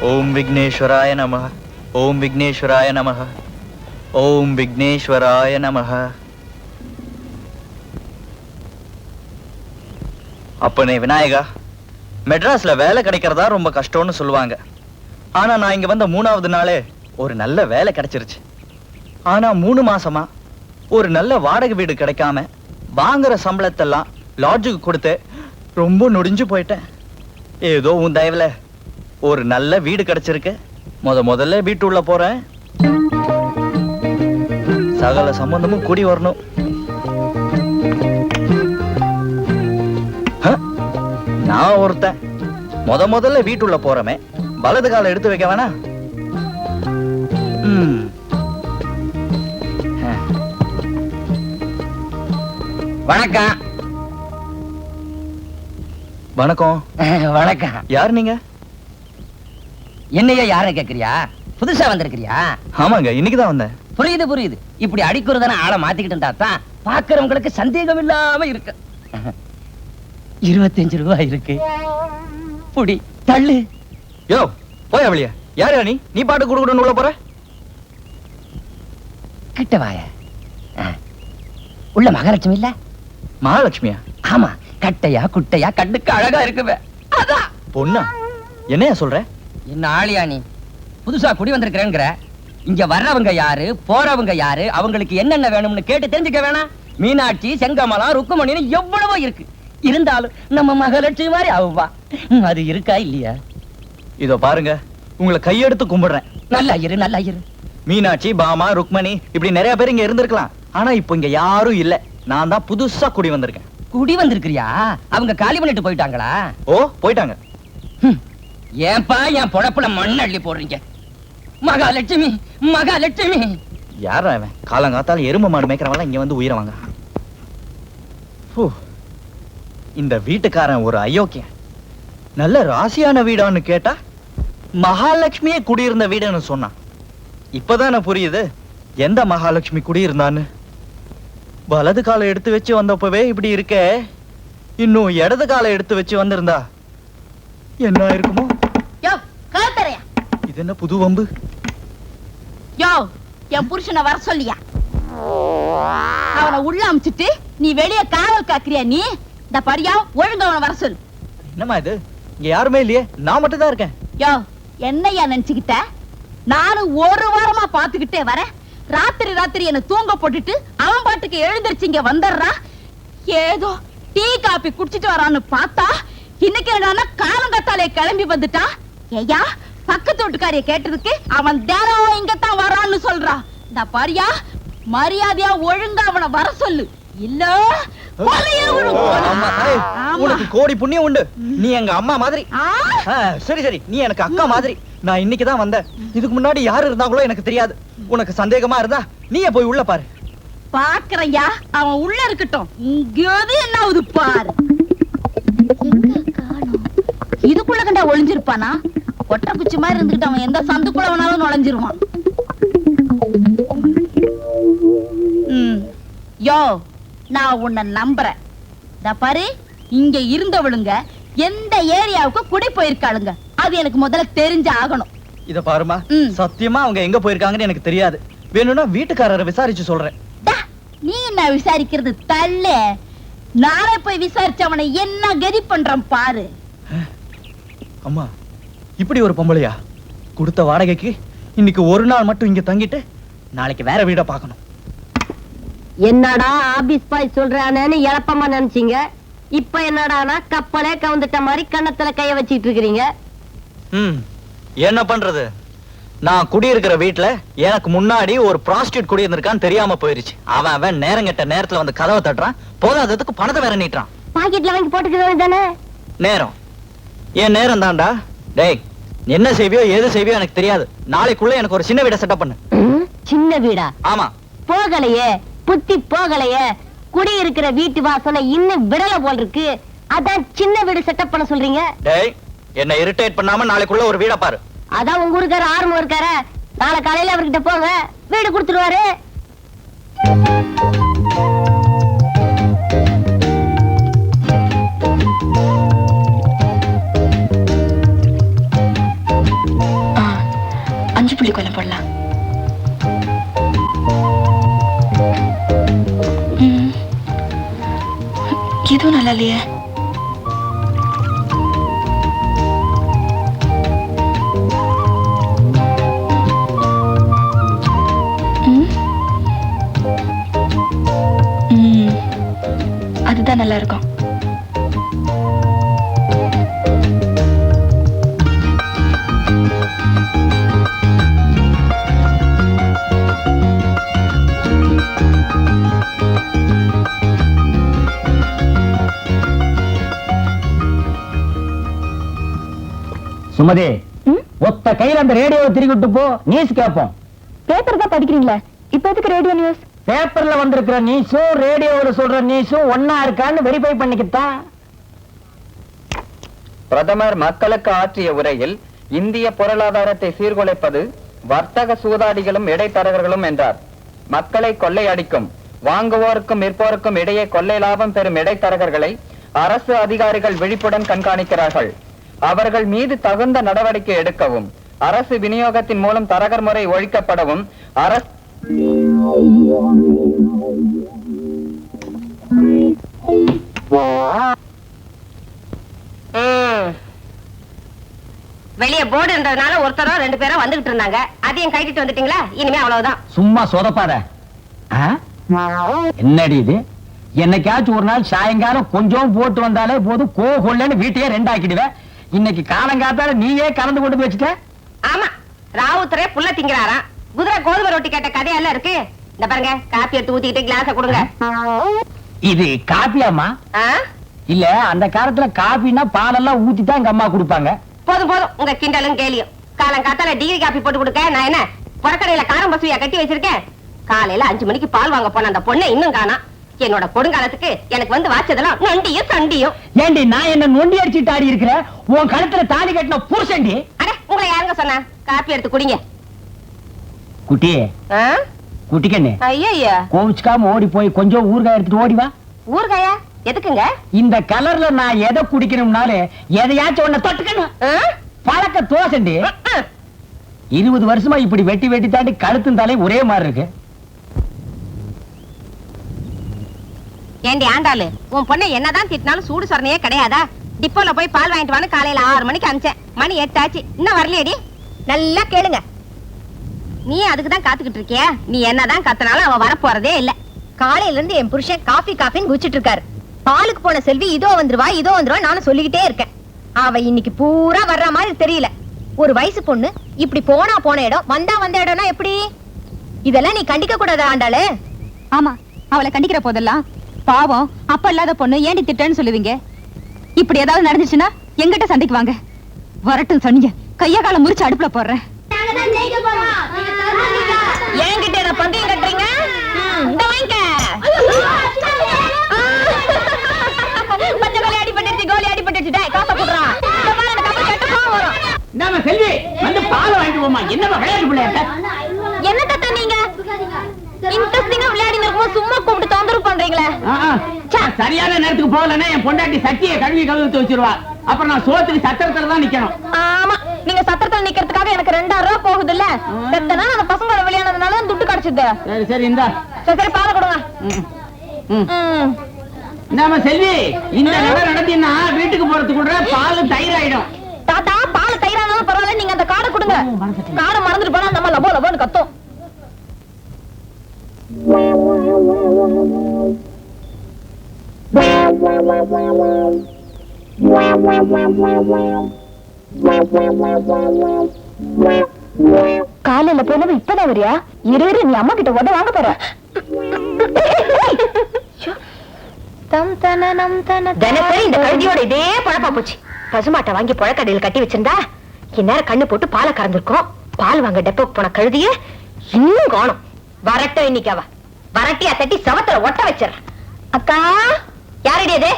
ओम विघ्नेश्वराय नमः। ओम विघ्नेश्वराय नमः। ओम विघ्नेश्वराय नमः। அப்பனே விநாயகா, மெட்ராஸ்ல வேலை கிடைக்கிறதா ரொம்ப கஷ்டம்னு சொல்லுவாங்க. ஆனா நான் இங்க வந்த 3வது நாளே ஒரு நல்ல வேலை கிடைச்சிருச்சு. ஆனா 3 மாசமா ஒரு நல்ல வாடகை வீடு கிடைக்காம வாங்குற சம்பளத்தெல்லாம் லாட்ஜுக்கு கொடுத்து ரொம்ப நொடிஞ்சு போயிட்டேன். ஏதோ உன் தயவுல ஒரு நல்ல வீடு கிடைச்சிருக்கு. முதல்ல வீட்டு உள்ள போறேன். சகல சம்பந்தமும் கூடி வரணும். நான் ஒருத்தன் முதல்ல வீட்டுள்ள போறமே, வலது கால எடுத்து வைக்க வேணா? வணக்கம். வணக்கம். வணக்கம். யார் நீங்க? என்னையா யார கேக்குறியா? புதுசா வந்திருக்கிறியா? ஆமாங்க, இன்னைக்குதான் வந்தேன். புரியுது புரியுது. இப்படி அடிக்குறதான ஆளை மாத்திக்கிட்டு தான் பாக்குறவங்களுக்கு சந்தேகம் இல்லாம இருக்கு. 25 ரூபாய் இருக்கு. புடி தள்ளு. யோ போய் அவளியா. யாரா நீ? நீ பாட்டு குடுக்குறன்னு உள்ள போற? கிட்ட வாய. உள்ள மகாலட்சுமி இல்ல? மகாலட்சுமியா? ஆமா, கட்டையா குட்டையா கண்ணுக்கு அழகா இருக்குவே அதான். பொண்ணா? என்னையா சொல்ற? என்ன ஆளியா நீ? புதுசா குடி வந்திருக்கிறேங்கிற. இங்க வர்றவங்க யாரு, போறவங்க யாரு, அவங்களுக்கு என்னென்ன வேணும்னு கேட்டு தெரிஞ்சுக்க வேணாம்? மீனாட்சி, செங்கமலம், ருக்குமணின்னு எவ்வளவோ இருக்கு. இருந்தாலும் நம்ம மகாலட்சுமி மாதிரி அவ்வா அது இருக்கா இல்லையா? இதோ பாருங்க, உங்களை கையெடுத்து கும்பிடுறேன். நல்லா இரு, நல்லா இரு. மீனாட்சி, பாமா, ருக்மணி இப்படி நிறைய பேர் இங்க இருந்திருக்கலாம். ஆனா இப்போ இங்க யாரும் இல்ல. நான் தான் புதுசா குடி வந்திருக்கேன். குடி வந்திருக்கிறியா? அவங்க காலி பண்ணிட்டு போயிட்டாங்களா? ஓ போயிட்டாங்க. ஏன்பா என் பொழப்புல மண் அள்ளி போடுறீங்க? மகாலட்சுமி, மகாலட்சுமி. யாரா அவன்? காலங்காத்தால எரும மாடு மேய்க்கிறவங்க இங்க வந்து உயிரை வாங்க. இந்த வீட்டுக்காரன் ஒரு அயோக்கியன். நல்ல ராசியான வீடான்னு கேட்டா மகாலட்சுமியே குடியிருந்த வீடுன்னு சொன்னான். இப்பதானே புரியுது எந்த மகாலட்சுமி குடியிருந்தான்னு. வலது காலை எடுத்து வச்சு வந்தப்பவே இப்படி இருக்க, இன்னும் இடது காலை எடுத்து வச்சு வந்திருந்தா என்ன இருக்குமோ? இது என்ன புது வம்பு? யோ, என் புருஷனை வர சொல்லியா? அவனை உள்ள அமிச்சிட்டு நீ வெளியே காவல் காக்குறியா? நீ இந்த படியா ஒழுங்கு அவனை வர சொல்லு. என்னம்மா இது? இங்க யாருமே இல்லையே, நான் மட்டும் தான் இருக்கேன். யோ, என்னையா நினைச்சுக்கிட்ட? நானும் ஒரு வாரமா பாத்துக்கிட்டே வரேன். ராத்திரி என்ன தூங்க போட்டுட்டு அவன் பாட்டுக்கு எழுந்திருச்சு இங்க வந்துடுறா. ஏதோ டீ காபி குடிச்சிட்டு வரான்னு பார்த்தா இன்னைக்கு என்னன்னா காலங்கத்தாலே கிளம்பி வந்துட்டா. ஏயா, பக்கத்து வீட்டுக்காரிய கேட்டதுக்கு அவன் தினம் இங்கத்தான் வரான்னு சொல்றா. இந்த பாரியா, மரியாதையா ஒழுங்கா அவனை வர சொல்லு, இல்ல கொலையை விழும். அம்மா, ஏய், உனக்கு கோடி புண்ணியம் உண்டு. நீ எங்க அம்மா மாதிரி. சரி சரி, நீ எனக்கு அக்கா மாதிரி. நான் இன்னைக்கு தான் வந்தேன். இதுக்கு முன்னாடி யாரு இருந்தாங்களோ எனக்கு தெரியாது. உனக்கு சந்தேகமா இருந்தா நீயே போய் உள்ள பாரு. பாக்குறையா, அவன் உள்ள இருக்கட்டும். இங்கேது என்ன ஆகுது பாரு. இதுக்குள்ள கண்டா ஒளிஞ்சிருப்பானா? ஒற்றை குச்சி மாதிரி இருந்துகிட்டு அவன் எந்த சந்துக்குள்ள வேணாலும் நுழைஞ்சிருவான். யோ, நான் உன்னை நம்புறேன். பாரு, இங்க இருந்தவளுங்க எந்த ஏரியாவுக்கு குடி போயிருக்காளுங்க, அது எனக்கு முதல்ல தெரிஞ்சு ஆகணும். இத பாருமா, சத்தியமா அவங்க எங்க போயிருக்காங்கன்னு எனக்கு தெரியாது. வேணும்னா வீட்டுக்காரரை விசாரிச்சு சொல்றேன். நீ என்ன விசாரிக்கிறது? தள்ளு, நானே போய் விசாரிச்சவனை என்ன கதி பண்றேன் பாரு. அம்மா, இப்படி ஒரு பொம்பளையா? கொடுத்த வாடகைக்கு இன்னைக்கு ஒரு நாள் மட்டும் இங்க தங்கிட்டு நாளைக்கு வேற வீட பார்க்கணும். என்னடா ஆபீஸ் பாய் சொல்றானேன்னு இழப்பமா நினைச்சீங்க. இப்ப என்னடானா கப்பலே கவுந்துட்ட மாதிரி கண்ணத்துல கைய வச்சிட்டு இருக்கீங்க. என்ன பண்றது? நான் குடியிருக்கிற வீட்டுல எனக்கு முன்னாடி ஒரு ப்ராஸ்டியூட் குடியிருந்திருக்கான்னு தெரியாம போயிருச்சு. அவன் நேரங்கெட்ட நேரத்துல வந்து கதவை தட்டுறான். போதாததுக்கு பணத்தை வேற நீட்டுறான். பாக்கெட்ல வாங்கி போட்டுக்கிறது தானே நேரம். என் நேரம் தான்டா. டேய், என்ன செய்வியோ ஏது செய்வியோ எனக்கு தெரியாது. நாளைக்குள்ள எனக்கு ஒரு சின்ன வீட செட்டப் பண்ணு. சின்ன வீடா? ஆமா. போகலையே, புத்தி போகலையே. குடி இருக்கிற வீட்டு வாசனை இன்னும் விடல போல் இருக்கு. அதான் சின்ன வீடு செட்டப் பண்ண சொல்றீங்க. டேய், என்ன இரிட்டேட் பண்ணாம நாளைக்குள்ள ஒரு வீட பாரு. அதான் உங்க ஊருக்கார ஆர்மோ இருக்கார, நாளை காலையில அவர்கிட்ட போங்க, வீடு கொடுத்துருவாரு. அஞ்சு புள்ளி கொல்லம் போடலாம். எதுவும் நல்லா இல்லையே. அதுதான் நல்லா இருக்கும். சுமதி, ஒத்த கையில அந்த ரேடியோவை திருக்கிட்டு போ, நியூஸ் கேட்போம். பேப்பர் தான் படிக்கிறீங்களா? இப்ப எதுக்கு ரேடியோ நியூஸ்? பேப்பர்ல வந்திருக்கிற நியூஸும் ரேடியோல சொல்ற நியூஸும் ஒன்னா இருக்கான்னு வெரிஃபை பண்ணிக்கிட்டான். பிரதமர் மக்களுக்கு ஆற்றிய உரையில் இந்திய பொருளாதாரத்தை சீர்குலைப்பது வர்த்தக சூதாடிகளும் இடைத்தரகர்களும் என்றார். மக்களை கொள்ளையடிக்கும் வாங்குவோருக்கும் விற்போருக்கும் இடையே கொள்ளை லாபம் பெறும் இடைத்தரகர்களை அரசு அதிகாரிகள் விழிப்புடன் கண்காணிக்கிறார்கள். அவர்கள் மீது தகுந்த நடவடிக்கை எடுக்கவும், அரசு விநியோகத்தின் மூலம் தரகர் முறை ஒழிக்கப்படவும் அரசு வெளியே போர்டு இருந்ததுனால ஒருத்தரோ ரெண்டு பேரும் வந்துகிட்டு இருந்தாங்க. அதையும் கைட்டிட்டு வந்துட்டீங்களா? இனிமே அவ்வளவுதான். சும்மா சொதப்பாத. என்னடி இது? என்னைக்காச்சும் ஒரு நாள் சாயங்காலம் கொஞ்சம் போட்டு வந்தாலே போது கொள்ளன்னு வீட்டையே ரெண்டாக்கிடுவேன். இன்னைக்கு காலங்காத்தால நீயே கலந்து கொண்டு போய் வச்சுட்ட. ஆமா, ராவுத்தரே புள்ள திங்கிறாராம். குதிரை கோதுமை ரொட்டி கேட்ட கதையெல்லாம் இருக்கு. இந்த பாருங்க, காப்பி எடுத்து ஊத்திக்கிட்டு கிளாஸ கொடுங்க. இது காப்பியாமா? இல்ல, அந்த காலத்துல காப்பின்னா பாலெல்லாம் ஊத்தி தான் எங்க அம்மா கொடுப்பாங்க. போதும் போதும், உங்க கிண்டலும் கேலியும். காலங்காத்தால டிகிரி காப்பி போட்டு கொடுக்க நான் என்ன புறக்கடையில காரம் பசுவியா கட்டி வச்சிருக்கேன்? காலையில 5 மணிக்கு பால் வாங்க போன அந்த பொண்ணை இன்னும் காணா. என்னோட கொடுங்காலத்துக்கு எனக்கு வந்து வாச்சதெல்லாம் நொண்டியும் சண்டியும். ஏண்டி, நான் என்ன நொண்டி அடிச்சுட்டு ஆடி இருக்கிறேன்? உன் கழுத்துல தாலி கட்டின புருஷன்டி. அட, உங்களை யாருங்க சொன்னா? காப்பி எடுத்து குடிங்க. குட்டியே, குட்டிக்கண்ணு, ஐயா கோவிச்சுக்காம ஓடி போய் கொஞ்சம் ஊறுகாய் எடுத்துட்டு ஓடி வா. ஊறுகாயா? எதுக்குங்க? இந்த கலர்ல நான் எதை குடிக்கணும்னாலே எதையாச்சும் ஒண்ணு தொட்டுக்கணும். பழக்க தோசண்டி. 20 வருஷமா இப்படி வெட்டி வெட்டி தாண்டி கழுத்தும் தலை ஒரே மாதிரி இருக்கு. ஏண்டி ஆண்டாளு, உன் பொண்ணை என்னதான் திட்டினாலும் சூடு சொரணையே கிடையாதா? டிப்போல போய் பால் வாங்கிட்டு வான்னு காலையில 6 மணிக்கு அனுப்பிச்சேன். மணி 8 ஆச்சு, இன்னும் வரலையேடி. நல்லா கேளுங்க, நீ அதுக்குதான் காத்துக்கிட்டு இருக்கிய. நீ என்னதான் கத்தினாலும் அவ வரப்போறதே இல்ல. காலையில இருந்து என் புருஷன் காஃபி காஃபின்னு குச்சிட்டு இருக்காரு. பாலுக்கு போன செல்வி இதோ வந்துருவா இதோ வந்துருவா நானும் சொல்லிக்கிட்டே இருக்கேன். அவ இன்னைக்கு பூரா வர்ற மாதிரி தெரியல. ஒரு வயசு பொண்ணு இப்படி போன இடம் வந்த இடம்னா எப்படி? இதெல்லாம் நீ கண்டிக்க கூடாது ஆண்டாளு. ஆமா, அவளை கண்டிக்கிற போதெல்லாம் பாவம் அப்ப இல்லாத பொண்ணு ஏண்டி திட்டன்னு சொல்லுவீங்க. இப்படி ஏதாவது நடந்துச்சுன்னா எங்கிட்ட சண்டைக்கு வாங்க. வரட்டும் சொன்னீங்க, கைய கால முறிச்சு அடுப்புல போடுறேன். என்கிட்ட என்ன பந்தயம் கட்டுறீங்க? இந்த வாங்க. பச்சை கோலி அடிபட்டுச்சு, கோலி அடிபட்டுச்சு. டேய் காசை குடுறா. இந்த பாரு எனக்கு அப்ப கெட்ட கோவம் வரும். நாம செல்வி வந்து பால் வாங்கிட்டு போமா. என்னமா விளையாட்டு பிள்ளையாட்ட? என்ன தத்த நீங்க இன்ட்ரெஸ்டிங்கா விளையாடிட்டு இருக்கும்போது சும்மா கூப்பிட்டு தொந்தரவு பண்றீங்களே. சரியான நேரத்துக்கு போகலன்னா என் பொண்டாட்டி சட்டியை கழுவிட்டு வச்சிருவா. அப்புறம் நான் சோத்துக்கு சத்திரத்துல தான் நிக்கணும். ஆமா, நீங்க சத்திரத்துல நிக்கிறதுக்காக எனக்கு 2000 ரூபாய் போகுது இல்ல. செத்தனா அந்த பசங்களோட விளையாடுறதுனால துட்டு கிடைச்சது. சரி சரி இந்தா. சரி பால கொடுங்க. நாம செல்வி இந்த நகர் நடத்தினா வீட்டுக்கு போறதுக்குள்ள பால் தயிர் ஆயிடும். தாத்தா பால் தயிரானாலும் பரவாயில்ல, நீங்க அந்த கார்டை கொடுங்க. கார்டை மறந்துட்டு போனா நம்ம லபோ லபோன்னு கத்தும். காலையில போனது இப்பதான் வரியா? இரு நீ அம்மா கிட்ட உத வாங்க போற. தினசரி இந்த கழுதியோட இதே பழப்பா போச்சு. பசுமாட்டை வாங்கி புழக்கடையில் கட்டி வச்சிருந்தா இந்நேரம் கண்ணு போட்டு பாலை கறந்துருக்கோம். பால் வாங்க டெப்போக்கு போன கழுதிய இன்னும் காணும். வரட்டும் இன்னைக்கு அவ வரட்டியா தட்டி சவத்துல ஒட்ட வச்சிடறேன். அக்கா யாரடி அது?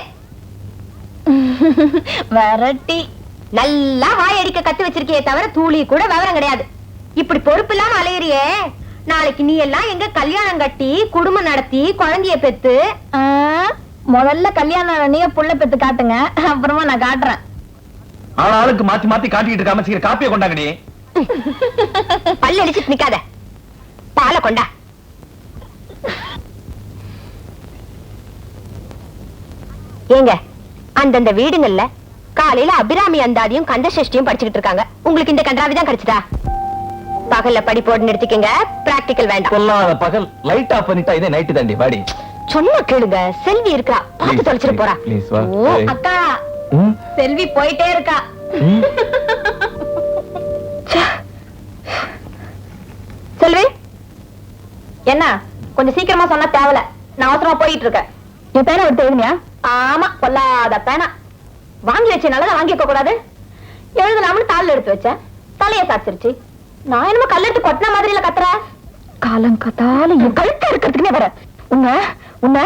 வரட்டி நல்லா வாய் அடிக்க கத்து வச்சிருக்கியே தவிர தூளி கூட விவரம் கிடையாது. இப்படி பொறுப்பு இல்லாம அலையறியே. நாளைக்கு நீ எல்லாம் எங்க கல்யாணம் கட்டி குடும்பம் நடத்தி குழந்தைய பெத்து. முதல்ல கல்யாணம் நீங்க புள்ள பெத்து காட்டுங்க, அப்புறமா நான் காட்டுறேன். ஆளுக்கு மாத்தி மாத்தி காட்டிட்டு இருக்காம சீக்கிரம் காப்பியை கொண்டாங்கடி. பல்லு அடிச்சுட்டு நிக்காத, பாலை கொண்டா. ஏங்க அந்தந்த வீடுங்கள்ல காலையில அபிராமி அந்தாதியும் கந்த சஷ்டியும் படிச்சுக்கிட்டு இருக்காங்க. உங்களுக்கு இந்த கன்றாவிதான் கிடைச்சதா? பகல்ல படிப்போடு நிறுத்திக்கங்க, பிராக்டிக்கல் வேண்டாம். சொல்லாத பகல் லைட் ஆஃப் பண்ணிட்டா இதே நைட்டு தாண்டி வாடி. சொன்னா கேளுங்க, செல்வி இருக்கா, பார்த்து தொலைச்சிட்டு போறா. ஓ அக்கா, செல்வி போயிட்டே இருக்கா. செல்வி என்ன கொஞ்சம் சீக்கிரமா சொன்னா தேவல, நான் அவசரமா போயிட்டு இருக்கேன். என் பேரை எடுத்து எழுதியா? ஆமா, கொல்லாத பேனா வாங்கி வச்சு நல்லதா வாங்கி வைக்க கூடாது. எழுதலாம்னு தாள் எடுத்து வச்சேன், தலைய சாச்சிருச்சு. நான் என்னமோ கல்லெடுத்து கொட்டின மாதிரி இல்ல கத்துற. காலம் கத்தால என் கழுத்தா இருக்கிறதுக்குனே வர. உன்ன உன்ன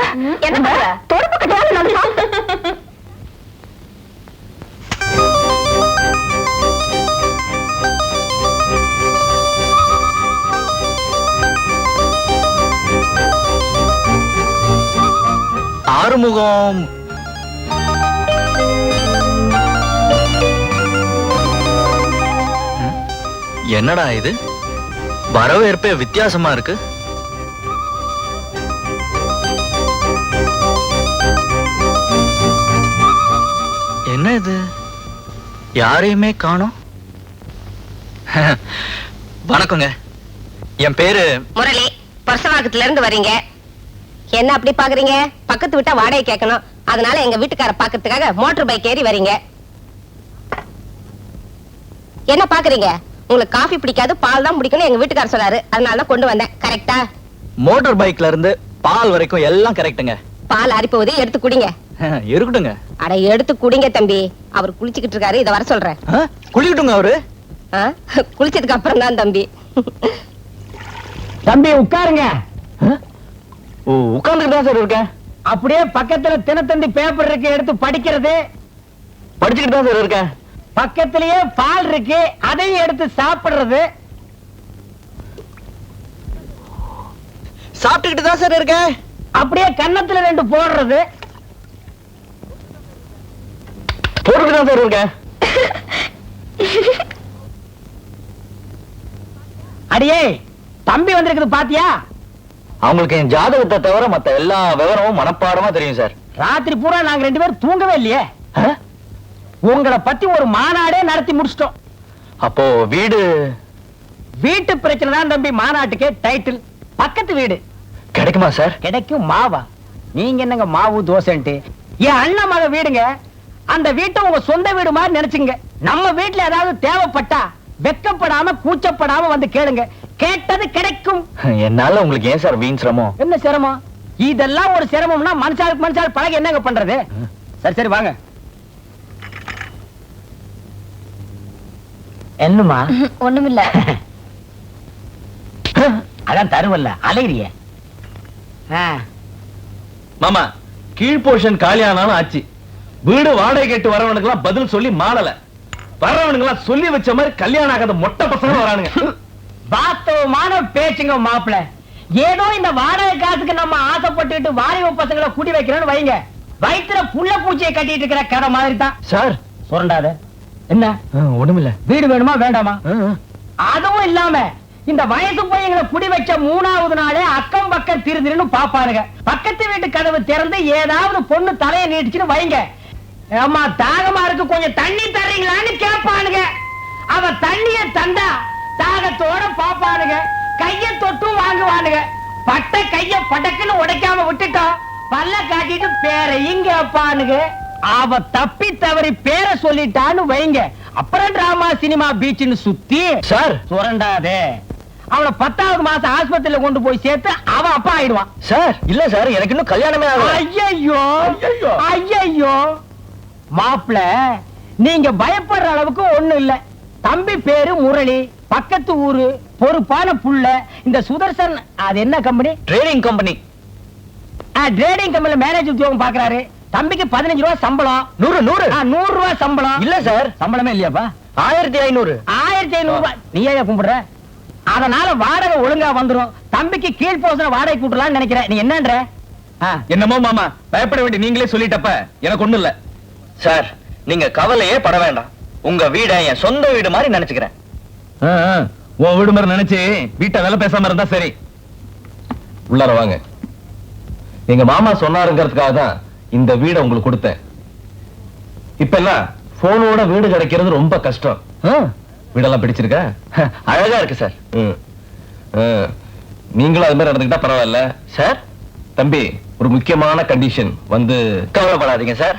என்ன தொடப்பு கட்டாலும் நல்லா. ஆறுமுகம் என்னடா இது? வரவேற்பே வித்தியாசமா இருக்கு. என்ன இது? யாரையுமே காணோம். வணக்கங்க, என் பேரு முரளி. பர்சவாக்கத்துல இருந்து வரீங்க. என்ன அப்படி பாக்குறீங்க? பக்கத்து விட்டா வாடகை கேட்கணும், அதனால எங்க வீட்டுக்கார பாக்கிறதுக்காக மோட்டர் பைக் ஏறி வரீங்க. என்ன பாக்குறீங்க? உங்களுக்கு காஃபி பிடிக்காது, பால் தான் பிடிக்கணும் எங்க வீட்டுக்காரர் சொன்னாரு, அதனால தான் கொண்டு வந்தேன். கரெக்டா? மோட்டார் பைக்ல இருந்து பால் வரைக்கும் எல்லாம் கரெக்ட்டுங்க. பால் அரிப்போதே எடுத்து குடிங்க. இருக்கட்டுங்க. அட எடுத்து குடிங்க தம்பி, அவர் குளிச்சுக்கிட்டு இருக்காரு, இத வர சொல்றேன். குளிக்கட்டுங்க அவரு. குளிச்சதுக்கு அப்புறம் தான் தம்பி. தம்பி உட்காருங்க. உட்கார்ந்துட்டு தான் சார் இருக்கேன். அப்படியே பக்கத்துல தினத்தந்தி பேப்பர் இருக்கு, எடுத்து படிக்கிறது. படிச்சுக்கிட்டு தான் சார் இருக்கேன். பக்கத்திலேயே பால் இருக்கு, அதையும் எடுத்து சாப்பிடுறது. சாப்பிட்டுக்கிட்டு தான் சார் இருக்கேன். அப்படியே கன்னத்துல 2 போடுறது. போட்டுக்கிட்டு தான் சார் இருக்கேன். அடியே தம்பி வந்திருக்குது பாத்தியா? அவங்களுக்கு என் ஜாதகத்தை தவிர மத்த எல்லா விவரமும் மனப்பாடமா தெரியும் சார். ராத்திரி பூரா நாங்க 2 பேரும் தூங்கவே இல்லையே. உங்களை பத்தி ஒரு மாநாடே நடத்தி முடிச்சிட்டோம். அப்போ வீட்டு பிரச்சனை தான் தம்பி மாநாட்டுக்கே டைட்டில். பக்கத்து வீடு கிடைக்குமா சார்? கிடைக்கும். மாவா? நீங்க என்னங்க மாவு தோசைன்ட்டு? என் அண்ணன் மக வீடுங்க. அந்த வீட்டை உங்க சொந்த வீடு மாதிரி நினைச்சுங்க. நம்ம வீட்டுல ஏதாவது தேவைப்பட்டா வெக்கப்படாம கூச்சப்படாம வந்து கேளுங்க. கேட்டது கிடைக்கும். என்னால உங்களுக்கு ஏன் சார் வீண் சிரமம்? என்ன சிரமம்? இதெல்லாம் ஒரு சிரமம்னா மனுஷாளுக்கு பழக என்னங்க பண்றது? சரி சரி வாங்க. என்னமா? ஒண்ணுமில்ல. அதான் தருவல்ல அலையிறிய. மாமா, கீழ் போர்ஷன் காலியானாலும் ஆச்சு. வீடு வாடகை கேட்டு வரவனுக்கு எல்லாம் பதில் சொல்லி மாறல. வரவனுக்கு எல்லாம் சொல்லி வச்ச மாதிரி கல்யாணம் ஆகாத மொட்டை பசங்க வரானுங்க. வாஸ்தவமான பேச்சுங்க மாப்பிள. ஏதோ இந்த வாடகை காசுக்கு நம்ம ஆசைப்பட்டுட்டு வாலிப பசங்களை கூட்டி வைக்கிறோம்னு வைங்க, வயிற்றுல புள்ள பூச்சியை கட்டிட்டு இருக்கிற கதை மாதிரி தான் சார். சுரண்டாத. என்ன ஒண்ணுமில்ல. வீடு வேணுமா வேண்டாமா? அதுவும் இல்லாம இந்த வயசு பையங்களை குடி வச்ச 3வது நாளே அக்கம் பக்கம் திருதிருன்னு பாப்பாருங்க. பக்கத்து வீட்டு கதவு திறந்து ஏதாவது பொண்ணு தலையை நீட்டிச்சுன்னு வைங்க, அம்மா தாகமா இருக்கு கொஞ்சம் தண்ணி தர்றீங்களான்னு கேட்பானுங்க. அவ தண்ணிய தந்தா தாகத்தோட பாப்பானுங்க, கைய தொட்டும் வாங்குவானுங்க. பட்ட கைய படக்குன்னு உடைக்காம விட்டுட்டோம், பல்ல காட்டிட்டு பேரையும் கேட்பானுங்க. அவ தப்பி தவறி பேரை சொல்லிட்டான்னு வைங்க, அப்புறம் டிராமா சினிமா பீச்னு சுத்தி சார். சுரண்டாதே. அவளை 10வது மாசம் ஆஸ்பத்திரியில கொண்டு போய் சேர்த்து அவ அப்பா ஆயிடுவான். சார் இல்ல சார், எனக்கு இன்னும் கல்யாணமே ஆகல. ஐயோ ஐயோ மாப்பிள, நீங்க பயப்படுற அளவுக்கு ஒண்ணு இல்ல. தம்பி பேரு முரளி, பக்கத்து ஊரு, பொறுப்பான புள்ள. இந்த சுதர்சன் அது என்ன கம்பெனி? Trading company. ட்ரேடிங் கம்பெனில மேனேஜர் உத்தியோகம் பாக்குறாரு. தம்பிக்கு 15 ரூபாய் சம்பளம். 100 ரூபாய் சம்பளம். இல்ல சார், சம்பளமே இல்லையாப்பா? 1500. 1500 ரூபாய். நீ ஏன் கும்பிடுற? அதனால வாடகை ஒழுங்கா வந்துரும். தம்பிக்கு கீழ் போசன வாடகை கூட்டலாம்னு நினைக்கிறேன். நீ என்னன்ற? என்னமோ மாமா, பயப்பட வேண்டிய நீங்களே சொல்லிட்டப்ப எனக்கு ஒண்ணு இல்ல. சார் நீங்க கவலையே பட வேண்டாம், உங்க வீட என் சொந்த வீடு மாதிரி நினைச்சுக்கிறேன். உன் வீடு மாதிரி நினைச்சு வீட்டை வேலை பேசாம இருந்தா சரி. உள்ளார வாங்க. எங்க மாமா சொன்னாருங்கிறதுக்காக தான் இந்த வீடை உங்களுக்கு கொடுத்தேன். இப்ப எல்லாம் போனோட வீடு கிடைக்கிறது ரொம்ப கஷ்டம். வீடெல்லாம் பிடிச்சிருக்கா? அழகா இருக்கு சார். நீங்களும் அது மாதிரி நடந்துக்கிட்டா பரவாயில்ல சார். தம்பி, ஒரு முக்கியமான கண்டிஷன் வந்து. கவலைப்படாதீங்க சார்,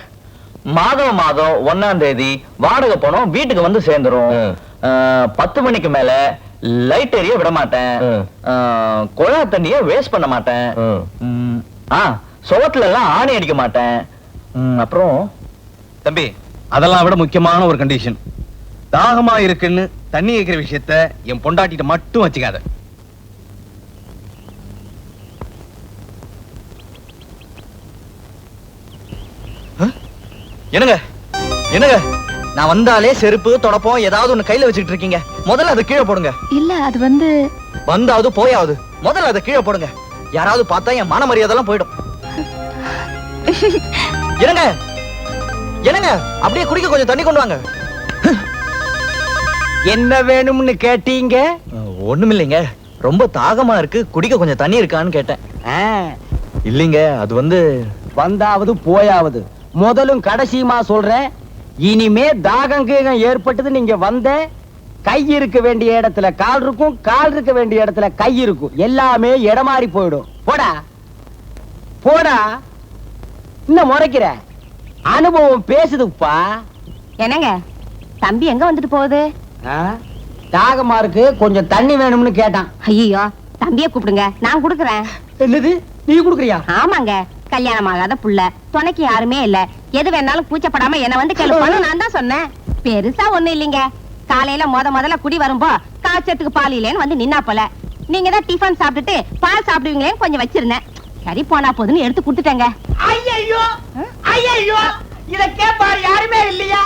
மாதம் 1ஆம் தேதி வாடகை பணம் வீட்டுக்கு வந்து சேர்ந்துரும். 10 மணிக்கு மேல லைட் எரிய விட மாட்டேன், குழா தண்ணிய வேஸ்ட் பண்ண மாட்டேன், சுவத்துல எல்லாம் ஆணி அடிக்க மாட்டேன். அப்புறம் தம்பி, அதெல்லாம் விட முக்கியமான ஒரு கண்டிஷன், தாகமா இருக்குன்னு தண்ணி வைக்கிற விஷயத்த என் பொண்டாட்டிட்ட மட்டும் வச்சுக்காத. என்னங்க என்னங்க, நான் வந்தாலே செருப்பு தொடப்பம் ஏதாவது ஒண்ணு கையில வச்சுக்கிட்டு இருக்கீங்க. முதல்ல அதை கீழே போடுங்க. இல்ல அது வந்து வந்தாவது போயாவது முதல்ல அதை கீழே போடுங்க. யாராவது பார்த்தா என் மான மரியாதைலாம் போயிடும். என்னங்க என்னங்க, அப்படியே குடிக்க கொஞ்சம் தண்ணி கொண்டு வாங்க. என்ன வேணும்னு கேட்டீங்க? ஒண்ணுமில்லைங்க, ரொம்ப தாகமா இருக்கு, குடிக்க கொஞ்சம் தண்ணி இருக்கான்னு கேட்டேன். இல்லைங்க, அது வந்து வந்தாவது போயாவது முதலும் கடைசியுமா சொல்றேன். இனிமே தாகம் கீகம் ஏற்பட்டது நீங்க வந்த, கை இருக்க வேண்டிய இடத்துல கால் இருக்கும், கால் இருக்க வேண்டிய இடத்துல கை இருக்கும், எல்லாமே இடமாறி போயிடும். போடா போடா. இன்னும் முறைக்கிற அனுபவம் பேசுதுப்பா. என்னங்க தம்பி எங்க வந்துட்டு போகுது? தாகமா இருக்கு, கொஞ்சம் தண்ணி வேணும்னு கேட்டான். ஐயோ, தம்பிய கூப்பிடுங்க, நான் குடுக்கறேன். என்னது, நீ குடுக்குறியா? ஆமாங்க, கல்யாணம் ஆகாத புள்ள, துணைக்கு யாருமே இல்ல, எது வேணாலும் கூச்சப்படாம என்ன வந்து கேளுப்பான்னு நான் தான் சொன்னேன். பெருசா ஒண்ணு இல்லைங்க, காலையில முதல்ல குடி வரும்போ காய்ச்சத்துக்கு பால் இல்லேன்னு வந்து நின்னா போல. நீங்க தான் டிஃபன் சாப்பிட்டுட்டு பால் சாப்பிடுவீங்களேன்னு கொஞ்சம் வச்சிருந்தேன். சரி போனா போதுன்னு எடுத்து கொடுத்துட்டேங்க. ஐயோ ஐயோ, இத கேட்பாரு யாருமே இல்லையா?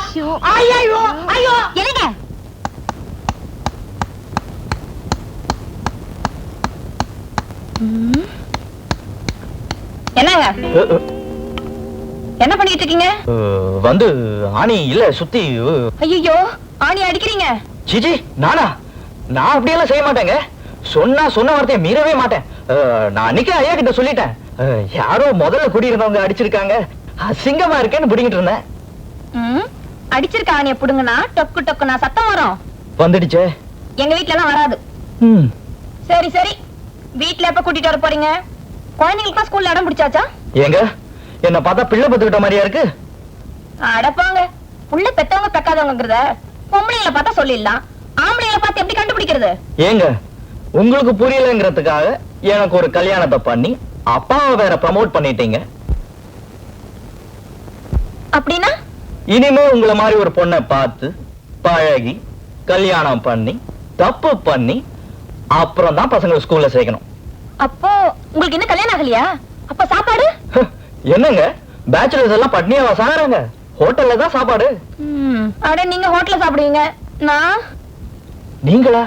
ஐயோ ஐயோ. என்னங்க என்னங்க என்ன பண்ணிட்டு இருக்கீங்க? வந்து ஆணி இல்ல சுத்தி. ஐயோ, ஆணி அடிக்கிறீங்க? சிஜி, நானா? நான் அப்படியெல்லாம் செய்ய மாட்டேங்க. சொன்ன வார்த்தையை மீறவே மாட்டேன். நான் அன்னைக்கு ஐயா கிட்ட சொல்லிட்டேன், யாரோ முதல்ல குடியிருந்தவங்க அடிச்சிருக்காங்க, அசிங்கமா இருக்கேன்னு புடிங்கிட்டு இருந்தேன். அடிச்சிருக்க ஆணிய புடுங்கனா டொக்கு டொக்கு நான் சத்தம் வரும். வந்துடுச்சே. எங்க வீட்ல எல்லாம் வராது. சரி சரி, வீட்ல எப்ப கூட்டிட்டு வர போறீங்க? குழந்தைங்களுக்கு ஸ்கூல்ல இடம் பிடிச்சாச்சா? ஏங்க, என்ன பார்த்தா பிள்ளை பத்துக்கிட்ட மாதிரியா இருக்கு? அடப்பாங்க, புள்ள பெத்தவங்க பெக்காதவங்கிறத பொம்பளைங்களை பார்த்தா சொல்லிடலாம், ஆம்பளைங்களை பார்த்து எப்படி கண்டுபிடிக்கிறது? ஏங்க, உங்களுக்கு புரியலங்கிறதுக்காக எனக்கு ஒரு கல்யாணத்தை பண்ணி அப்பாவை வேற ப்ரமோட் பண்ணிட்டீங்க. அப்படின்னா இனிமே உங்களை மாதிரி ஒரு பொண்ணை பார்த்து பழகி கல்யாணம் பண்ணி தப்பு பண்ணி அப்புறம் தான் பசங்களை ஸ்கூல்ல சேர்க்கணும். அப்போ உங்களுக்கு என்ன கல்யாணம் ஆகலையா? அப்ப சாப்பாடு என்னங்க பேச்சுலர்ஸ் எல்லாம் பட்னியாவா சாகுறாங்க? ஹோட்டல்ல தான் சாப்பாடு. அட நீங்க ஹோட்டல்ல சாப்பிடுவீங்க, நான் நீங்களா?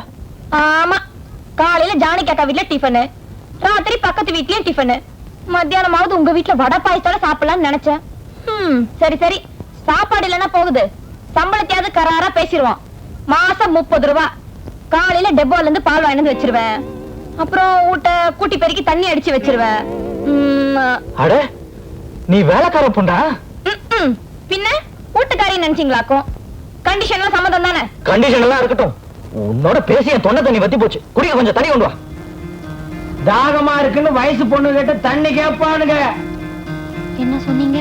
ஆமா, காலையில ஜானகி அக்கா வீட்ல டிஃபனு, ராத்திரி பக்கத்து வீட்லயும் டிஃபனு, மத்தியானமாவது உங்க வீட்ல வடை பாயசத்தோட சாப்பிடலாம்னு நினைச்சேன். சரி சரி, சாப்பாடு இல்லைன்னா போகுது, சம்பளத்தையாவது கராரா பேசிடுவோம். மாசம் 30 ரூபாய். காலையில டெப்போல இருந்து பால் வாங்கி வச்சிருவேன், அப்புறம் ஊட்ட கூட்டி பெருக்கி தண்ணி அடிச்சு வச்சிருவேன். அட நீ வேலைக்கார பொண்டா? பின்ன வீட்டுக்காரி நினைச்சீங்களாக்கும்? கண்டிஷன்லாம் சம்மதம் தானே? கண்டிஷன் எல்லாம் இருக்கட்டும், உன்னோட பேசிய தொண்டை தண்ணி வத்தி போச்சு, குடிக்க கொஞ்சம் தண்ணி கொண்டு வா. தாகமா இருக்குன்னு வயசு பொண்ணு கிட்ட தண்ணி கேட்பானுங்க. என்ன சொன்னீங்க?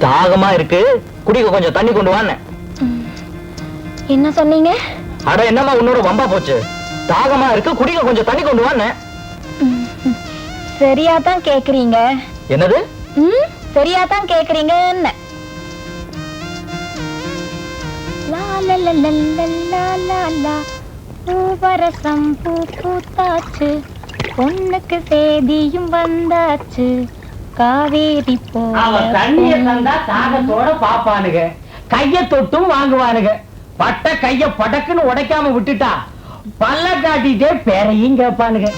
தாகமா இருக்கு, குடிக்க கொஞ்சம் தண்ணி கொண்டு வான்னு. என்ன சொன்னீங்க? அட என்னமா உன்னோட வம்பா போச்சு? தாகமா இருக்கு, குடிக்க கொஞ்சம் தண்ணி கொண்டு வான்னு. சரியா தான் கேக்குறீங்க. என்னது? சரியா தான் கேக்குறீங்க. பூவரசம் பூ பூத்தாச்சு, பொண்ணுக்கு சேதியும் வந்தாச்சு, காவேரி அவன் தண்ணிய தந்தா தாகத்தோட பாப்பானுங்க, கைய தொட்டும் வாங்குவானுங்க. பட்ட கைய படக்குன்னு உடைக்காம விட்டுட்டா பல்ல காட்டிட்டே பேரையும் கேட்பானுங்க.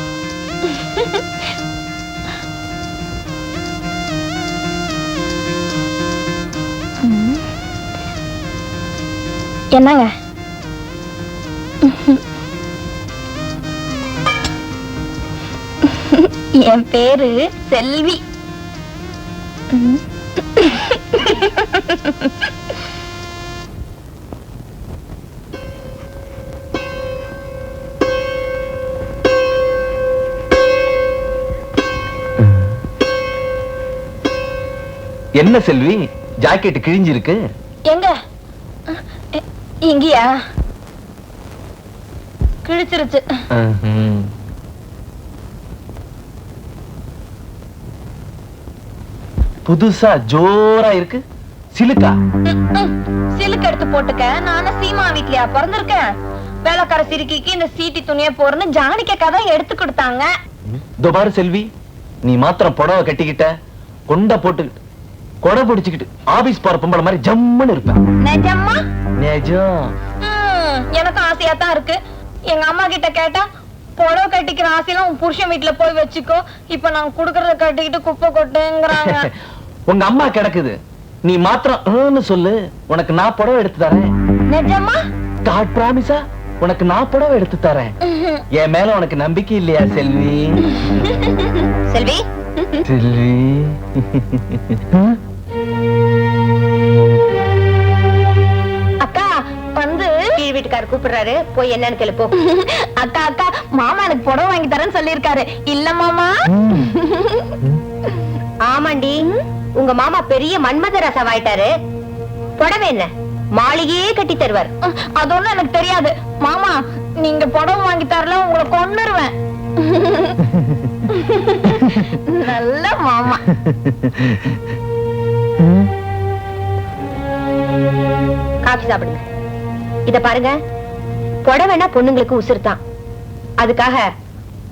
என்னங்க? என் பேரு செல்வி. என்ன செல்வி, ஜாக்கெட் கிழிஞ்சிருக்கு? எங்க? இங்கயா? கிழிச்சிருச்சு. புதுசா ஜோரா இருக்கு. சிலுக்கா? சிலுக்கு எடுத்து போட்டுக்க. நானும் சீமா வீட்லயா பிறந்திருக்கேன்? வேலைக்கார சிறுக்கிக்கு இந்த சீட்டி துணியை போறன்னு ஜானிக்க கதை எடுத்து கொடுத்தாங்க. பாரு செல்வி, நீ மாத்திரம் புடவை கட்டிக்கிட்ட, கொண்ட போட்டுக்கிட்டு, கொடை பிடிச்சுக்கிட்டு ஆபீஸ் போற பொம்பளை மாதிரி ஜம்முன்னு இருப்பேன். நிஜமா? நிஜம். எனக்கு ஆசையா தான் இருக்கு. எங்க அம்மா கிட்ட கேட்டா, புடவை கட்டிக்கிற ஆசையெல்லாம் உன் புருஷன் வீட்டுல போய் வச்சுக்கோ, இப்ப நான் குடுக்கறத கட்டிக்கிட்டு குப்பை கொட்டுங்கிறாங்க. உங்க அம்மா கிடக்குது, நீ மாத்திரம் சொல்லு, உனக்கு நான் புடவை எடுத்து தரேன். நிஜமா? காட் பிராமிஸா? உனக்கு நான் புடவை எடுத்து தரேன். என் மேல உனக்கு நம்பிக்கை இல்லையா செல்வி? செல்வி செல்வி அக்கா வந்து கீழ் வீட்டுக்காரர் கூப்பிடுறாரு, போய் என்னன்னு கேளு போ. அக்கா அக்கா, மாமா எனக்கு புடவை வாங்கி தரேன்னு சொல்லிருக்காரு. இல்ல மாமா? ஆமாண்டி, உங்க மாமா பெரிய மன்மத ரசவாயிட்டாரு. புடவை என்ன மாளிகையே கட்டி தருவார். அது ஒண்ணும் எனக்கு தெரியாது மாமா. நீங்க புடவை வாங்கி தரல, உங்களை கொன்னுருவேன். நல்ல மாமா. காபி சாப்பிடுங்க. இத பாருங்க, புடவைன்னா பொண்ணுங்களுக்கு உசுறுதான். அதுக்காக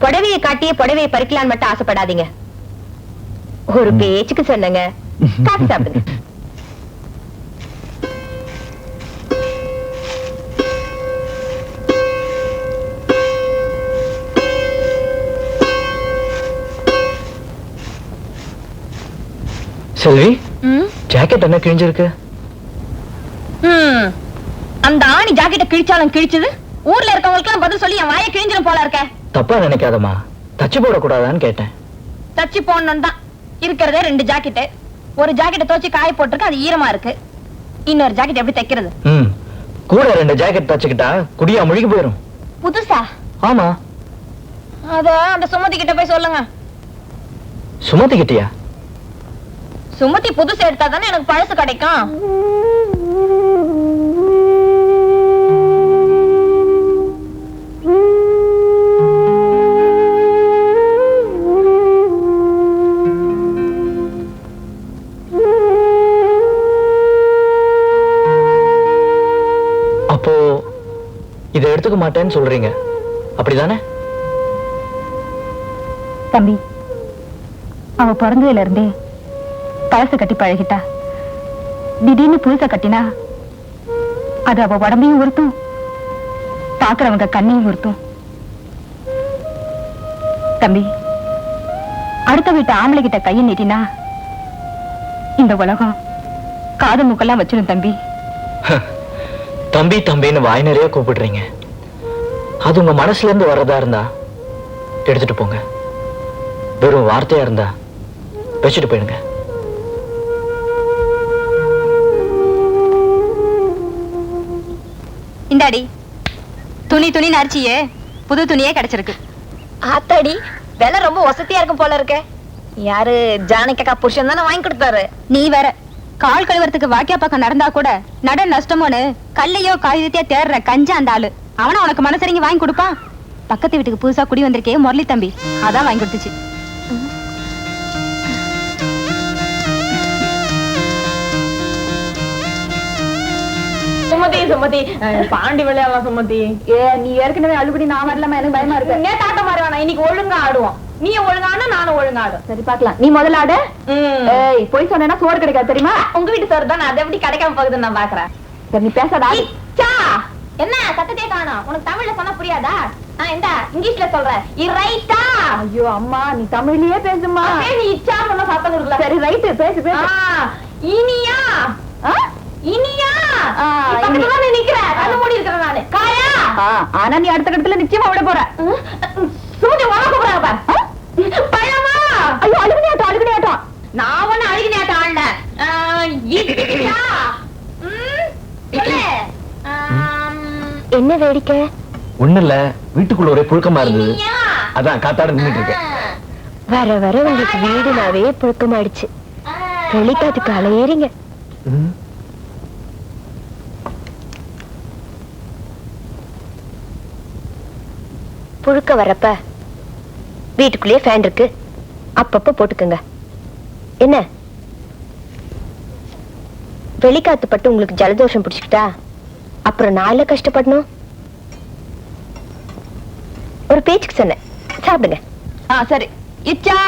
புடவையை காட்டியே புடவையை பறிக்கலான்னு மட்டும் ஆசைப்படாதீங்க. ஒரு பேச்சுக்கு சொன்னங்க. காபி சாப்பிடுங்க. செல்வி, ஜாக்கெட் என்ன கிழிஞ்சிருக்கு? அந்த ஆணி ஜாக்கெட்டை கிழிச்சாலும் கிழிச்சது, ஊர்ல இருக்கவங்களுக்கு பதில் சொல்லி என் வாயை கிழிஞ்சிடும் போல இருக்க. தப்பா நினைக்காதம்மா, தச்சு போட கூடாதான்னு கேட்டேன். தச்சு போடணும் தான். இருக்கிறதே 2 ஜாக்கெட்டு. ஒரு ஜாக்கெட்டை துவச்சி காய போட்டிருக்கு, அது ஈரமா இருக்கு. இன்னொரு ஜாக்கெட் எப்படி தைக்கிறது? கூட 2 ஜாக்கெட் தச்சுக்கிட்டா குடியா முழுகி போயிரும். புதுசா? ஆமா. அத அந்த சுமதி கிட்ட போய் சொல்லுங்க. சுமதி கிட்டியா? சுமதி புதுசு எடுத்தா தானே எனக்கு பழசு கிடைக்கும். இதை எடுத்துக்க மாட்டேன்னு சொல்றீங்க, அப்படிதானே? தம்பி, அவ பிறந்ததுல இருந்தே பழச கட்டி பழகிட்டா. திடீர்னு புதுச கட்டினா அது அவ உடம்பையும் உறுத்தும், பாக்குறவங்க கண்ணையும் உறுத்தும். தம்பி, அடுத்த வீட்டு ஆம்பளை கிட்ட கையை நீட்டினா இந்த உலகம் காது மூக்கெல்லாம் வச்சிடும். தம்பி தம்பி தம்பின்னு வாய் நிறைய கூப்பிடுறீங்க. அது உங்க மனசுல இருந்து வர்றதா இருந்தா எடுத்துட்டு போங்க. வெறும் வார்த்தையா இருந்தா வச்சுட்டு போயிடுங்க. இந்தாடி துணி துணி நரிச்சியே புது துணியே கிடைச்சிருக்கு. ஆத்தாடி, விலை ரொம்ப வசதியா இருக்கும் போல இருக்க. யாரு ஜானகிக்கா புருஷன் தானே வாங்கி கொடுத்தாரு. நீ வேற கால் கழுவுறதுக்கு வாக்கியா பக்கம் நடந்தா கூட நட நஷ்டமோன்னு கல்லையோ காகிதத்தையோ தேடுற கஞ்சா அந்த ஆளு. அவனா உனக்கு மனசரிங்க வாங்கி கொடுப்பான்? பக்கத்து வீட்டுக்கு புதுசா குடி வந்திருக்கே முரளி தம்பி, அதான் வாங்கி கொடுத்துச்சு. சுமதி சுமதி பாண்டி விளையாடலாம் சுமதி. நீ ஏற்கனவே அழுபடி நான் வரலாமா? எனக்கு பயமா இருக்கு. நேத்தாட்ட மாதிரி வேணாம், இன்னைக்கு ஒழுங்கா ஆடுவோம். நீ ஒழுங்கானா நானும் ஒழுங்கா ஆடும். சரி பாக்கலாம். நீ முதல்ல ஆடு. ஏய், போய் சொன்னா சோறு கிடைக்காது தெரியுமா? உங்க வீட்டு சோறு தான், அது எப்படி கிடைக்காம போகுதுன்னு நான் பாக்குறேன். சரி நீ பேசாத. என்ன சத்தத்தையே காணோம்? உனக்கு தமிழ்ல சொன்னா புரியாதா? இந்த இங்கிலீஷ்ல சொல்றேன். ரைட்டா? ஐயோ அம்மா, நீ தமிழ்லயே பேசுமா. நீ இச்சா சொன்னா சத்தம் கொடுக்கல. சரி ரைட், பேசு பேசு. இனியா இனியா நிக்கிற கண்ணு மூடி இருக்கிறேன் நானு. காயா? ஆனா நீ அடுத்த கட்டத்துல நிச்சயமா விட போற. சூரிய உனக்கு போறாங்க பாரு. பழமா? ஐயோ அழுகுனியாட்டம் அழுகுனியாட்டம். நான் ஒண்ணு அழுகுனியாட்டம் ஆடல. என்ன வேடிக்கை? ஒண்ணு இல்ல, வீட்டுக்குள்ள ஒரே புழுக்கமா இருந்தது, அதான் காத்தாட நின்னுட்டு இருக்கேன். வர வர உங்களுக்கு வீடுனாவே புழுக்கமாயிடுச்சு. வெளிக்காத்துக்கு அலையேறீங்க. புழுக்க வரப்ப வீட்டுக்குள்ளேயே ஃபேன் இருக்கு, அப்பப்ப போட்டுக்கங்க. என்ன வெளிக்காத்து பட்டு உங்களுக்கு ஜலதோஷம் பிடிச்சுக்கிட்டா அப்புறம் நாள கஷ்டப்படணும். ஒரு பேச்சுக்கு சொன்னேன், சாப்பிடுங்க. சரி. இச்சா.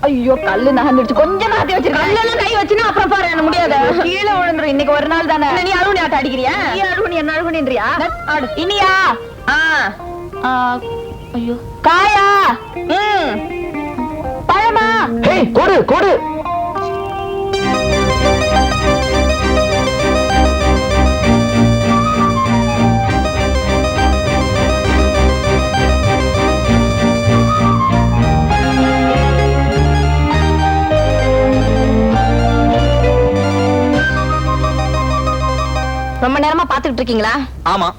ஐயோ கல்லு நகர்ந்துடுச்சு, கொஞ்சம் நகர்த்தி வச்சிருக்கேன். கல்லெல்லாம் கை வச்சுனா அப்புறம் பாரு, என்ன முடியாது, கீழே விழுந்துரும். இன்னைக்கு ஒரு நாள் தானே. நீ அழுகுனி ஆட்ட அடிக்கிறியா? நீ அழுகுனி என்ன அழுகுனின்றியா? இனியா? ஐயோ காயா? பழமா? கோடு கோடு. ரொம்ப நேரமா பாத்துக்கிட்டு இருக்கீங்களா? ஆமா.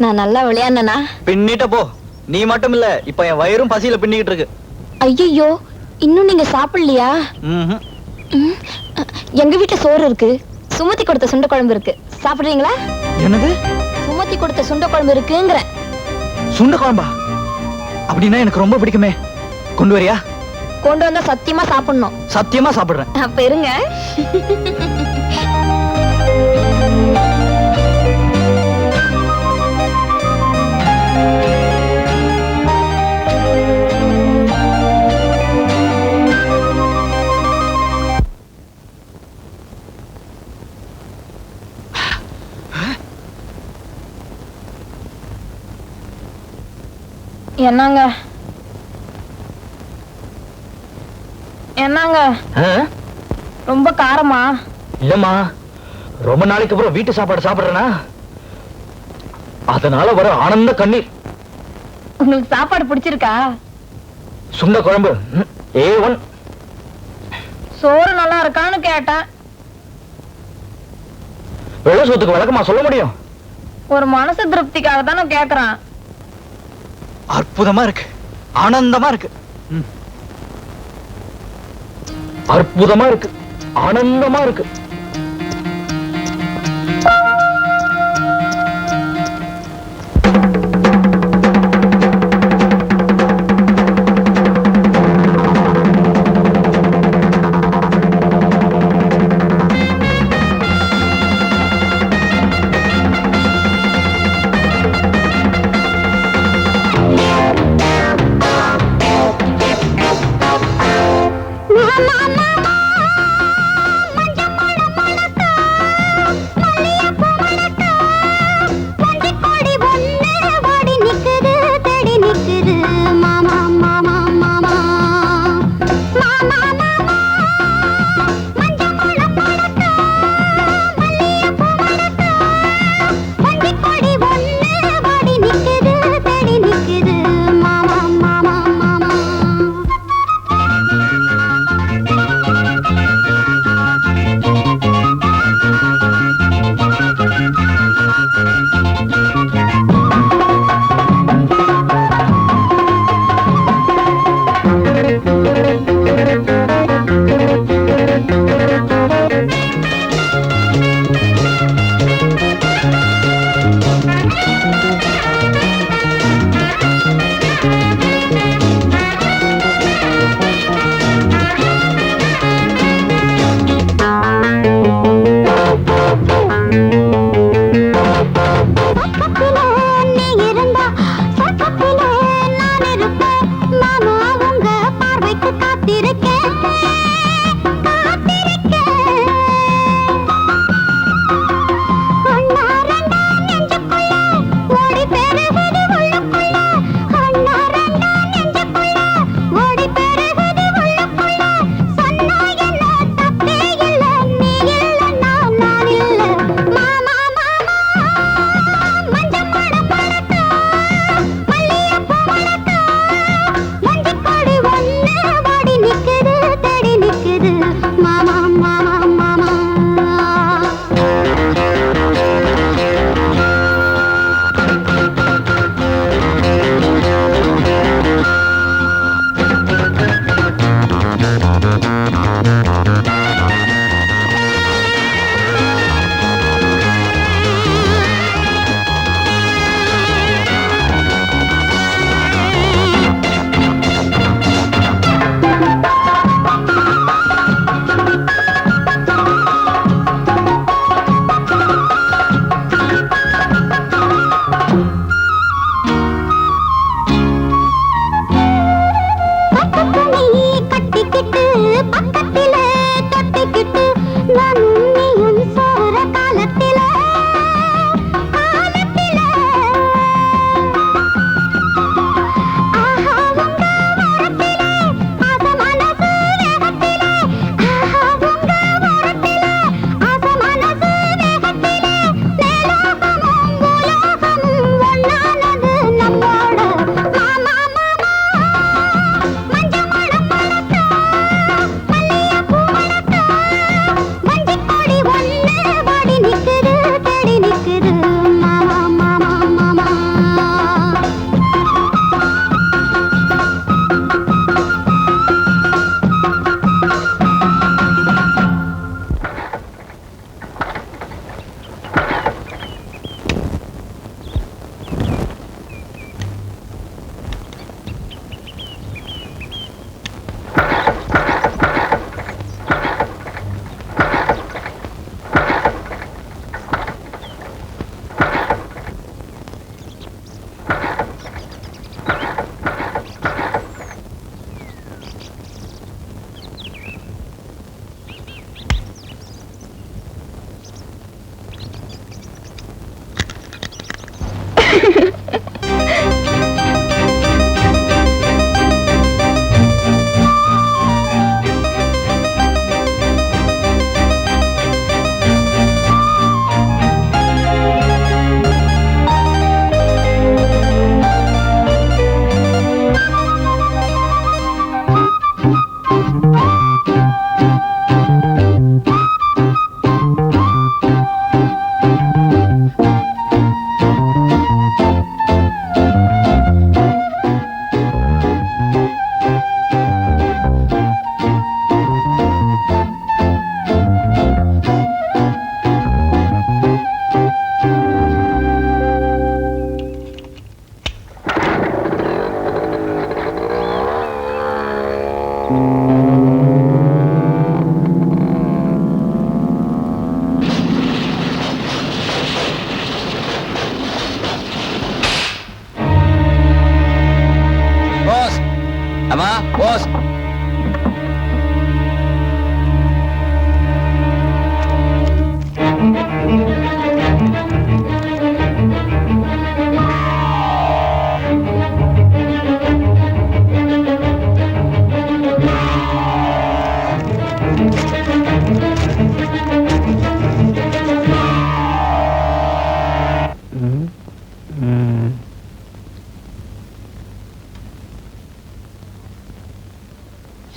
நான் நல்லா விளையாடுனா? பின்னிட்ட போ. நீ மட்டும் இல்ல, இப்ப என் வயிறும் பசியில பின்னிக்கிட்டு இருக்கு. ஐயோ, இன்னும் நீங்க சாப்பிடலையா? எங்க வீட்டுல சோறு இருக்கு, சுமதி கொடுத்த சுண்ட குழம்பு இருக்கு, சாப்பிடுறீங்களா? என்னது? சுமதி கொடுத்த சுண்ட குழம்பு இருக்குங்கிற. சுண்ட குழம்பா? அப்படின்னா எனக்கு ரொம்ப பிடிக்குமே, கொண்டு வரியா? கொண்டு வந்தா சத்தியமா சாப்பிடணும். சத்தியமா சாப்பிடுறேன். அப்ப இருங்க. என்னங்க என்னங்க ரொம்ப காரமா? இல்லம்மா, ரொம்ப நாளைக்கு அப்புறம் வீட்டு சாப்பாடு சாப்பிடுறேனா, அதனால வர ஆனந்த கண்ணீர். உங்களுக்கு சாப்பாடு பிடிச்சிருக்கா? சுண்ட குழம்பு A1. சோறு நல்லா இருக்கான்னு கேட்டேன். வெள்ள சோத்துக்கு விளக்கமா சொல்ல முடியும்? ஒரு மனசு திருப்திக்காக தானே கேக்குறேன். அற்புதமா இருக்கு, ஆனந்தமா இருக்கு. அற்புதமா இருக்கு, ஆனந்தமா இருக்கு.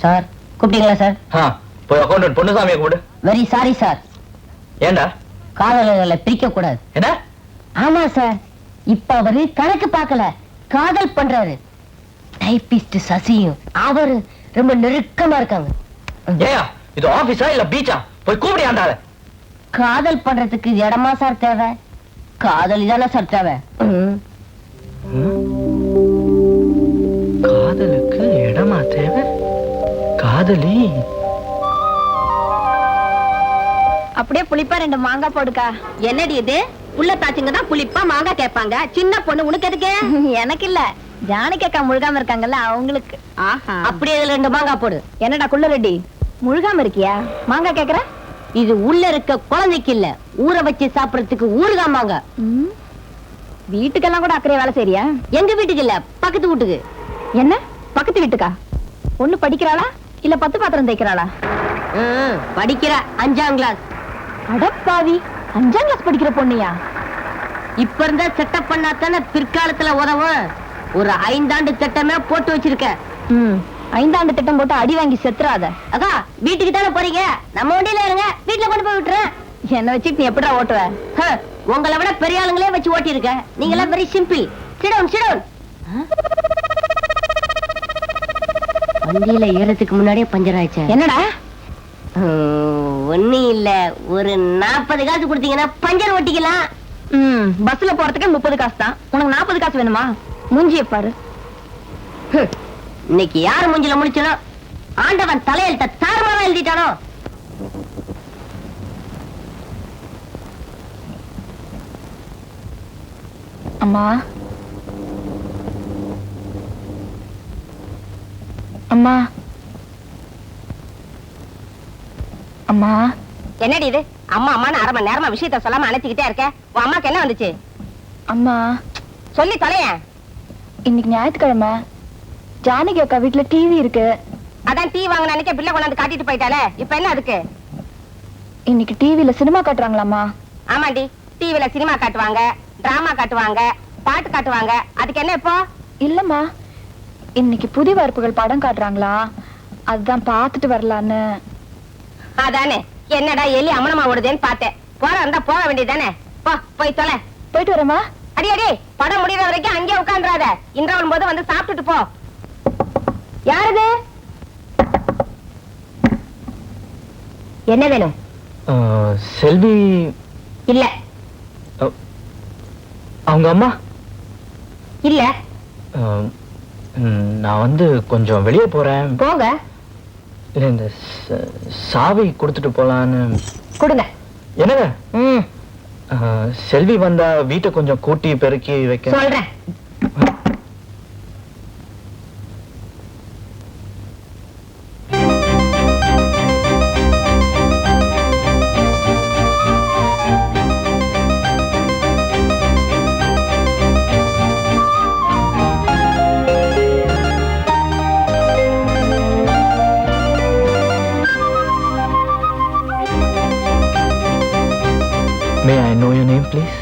சார் கூப்பிட்டீங்களா சார்? போய் அக்கௌண்டன்ட் பொன்னுசாமியை கூப்பிடு. Very sorry sir. ஏண்டா? காதலர்களை பிரிக்க கூடாது. என்ன? ஆமா சார், இப்ப அவரு கணக்கு பார்க்கல, காதல் பண்றாரு. டைபிஸ்ட் சசியும் அவரு ரொம்ப நெருக்கமா இருக்காங்க. ஏயா இது ஆபீஸா இல்ல பீச்சா? போய் கூப்பிடு ஆண்டால. காதல் பண்றதுக்கு இடமா சார் தேவை? காதலி தானே சார் தேவை. காதலுக்கு இடமா தேவை? காதலி அப்படியே புளிப்பா 2 மாங்காய் போடுக்கா. என்னடி இது? புள்ள தாச்சுங்க தான் புளிப்பா மாங்காய் கேட்பாங்க. சின்ன பொண்ணு உனக்கு எதுக்கு? எனக்கு இல்ல, ஜானகி அக்கா முழுகாம இருக்காங்கல்ல அவங்களுக்கு. ஆஹா, அப்படியே இதுல 2 மாங்காய் போடு. என்னடா குள்ள ரெட்டி முழுகாம இருக்கியா? மாங்காய் கேக்குற? இது உள்ள இருக்க குழந்தைக்கு இல்ல, ஊற வச்சு சாப்பிடறதுக்கு ஊறுகாய் மாங்காய். வீட்டுக்கெல்லாம் கூட அக்கறை வேலை செய்றியா? எங்க வீட்டுக்கு இல்ல, பக்கத்து வீட்டுக்கு. என்ன பக்கத்து வீட்டுக்கா? பொண்ணு படிக்கிறாளா இல்ல 10 பாத்திரம் தைக்கிறாளா? படிக்கிற 5ஆம் கிளாஸ். அடப்பாவி, 5ஆம் கிளாஸ் படிக்கிற பொண்ணியா? இப்ப இருந்தா செட்டப் பண்ணாதானே பிற்காலத்துல உதவும். ஒரு 5 ஆண்டு திட்டமே போட்டு வச்சிருக்க. 5 ஆண்டு திட்டம் போட்டு அடி வாங்கி செத்துறாத. அக்கா வீட்டுக்கு தானே போறீங்க, நம்ம வண்டியில இருங்க, வீட்டுல கொண்டு போய் விட்டுறேன். என்ன வச்சுட்டு நீ எப்படிடா ஓட்டுவ? உங்களை விட பெரிய ஆளுங்களே வச்சு ஓட்டி இருக்க. நீங்க எல்லாம் வெரி சிம்பிள். Sit down sit down. வண்டியில ஏறதுக்கு முன்னாடியே பஞ்சர் ஆயிடுச்சு. என்னடா? ஒண்ணு இல்ல, ஒரு 40 காசு கொடுத்தீங்கன்னா பஞ்சர் ஒட்டிக்கலாம். பஸ்ல போறதுக்கு 30 காசு தான். உனக்கு 40 காசு வேணுமா? மூஞ்சிய பாரு. இன்னைக்கு யாரு மூஞ்சில முடிச்சனோ ஆண்டவன் தலையெழுத்த தாறுமாறா எழுதிட்டானோ. அம்மா, அம்மா, அம்மா. என்னடி இது? அம்மா அம்மான்னு 1/2 மணி நேரமா விஷயத்த சொல்லாம அழைச்சிக்கிட்டே இருக்க. உன் அம்மாக்கு என்ன வந்துச்சு? அம்மா, சொல்லி தொலையேன். இன்னைக்கு ஞாயிற்றுக்கிழமை, ஜானகி அக்கா வீட்டுல டிவி இருக்கு. அதான் டீ வாங்கின அன்னைக்கே பிள்ளை கொண்டாந்து காட்டிட்டு போயிட்டாலே, இப்ப என்ன அதுக்கு? இன்னைக்கு டிவில சினிமா காட்டுறாங்களாமா? ஆமாண்டி, டிவில சினிமா காட்டுவாங்க, டிராமா காட்டுவாங்க, பாட்டு காட்டுவாங்க. அதுக்கு என்ன இப்போ? இல்லம்மா, இன்னைக்கு புதிய வார்ப்புகள் படம் காட்டுறாங்களா, அதுதான் பாத்துட்டு வரலான்னு. அதானே, என்னடா எலி அம்மனமா ஓடுதேன்னு பார்த்தேன். போற இருந்தா போக வேண்டியதானே. போ, போய் தொலை. போயிட்டு வரேம்மா. அடி அடி, படம் முடிகிற வரைக்கும் அங்கே உட்கார்ந்துராத. இன்டர்வல் போது வந்து சாப்பிட்டுட்டு போ. யாரது? என்ன வேணும்? செல்வி இல்ல. அவங்க அம்மா இல்ல. நான் வந்து கொஞ்சம் வெளியே போறேன். போங்க. இல்ல, இந்த சாவி கொடுத்துட்டு போலான்னு. கொடுங்க. என்னங்க? செல்வி வந்தா வீட்டை கொஞ்சம் கூட்டி பெருக்கி வைக்க சொல்றேன். May I know your name, please?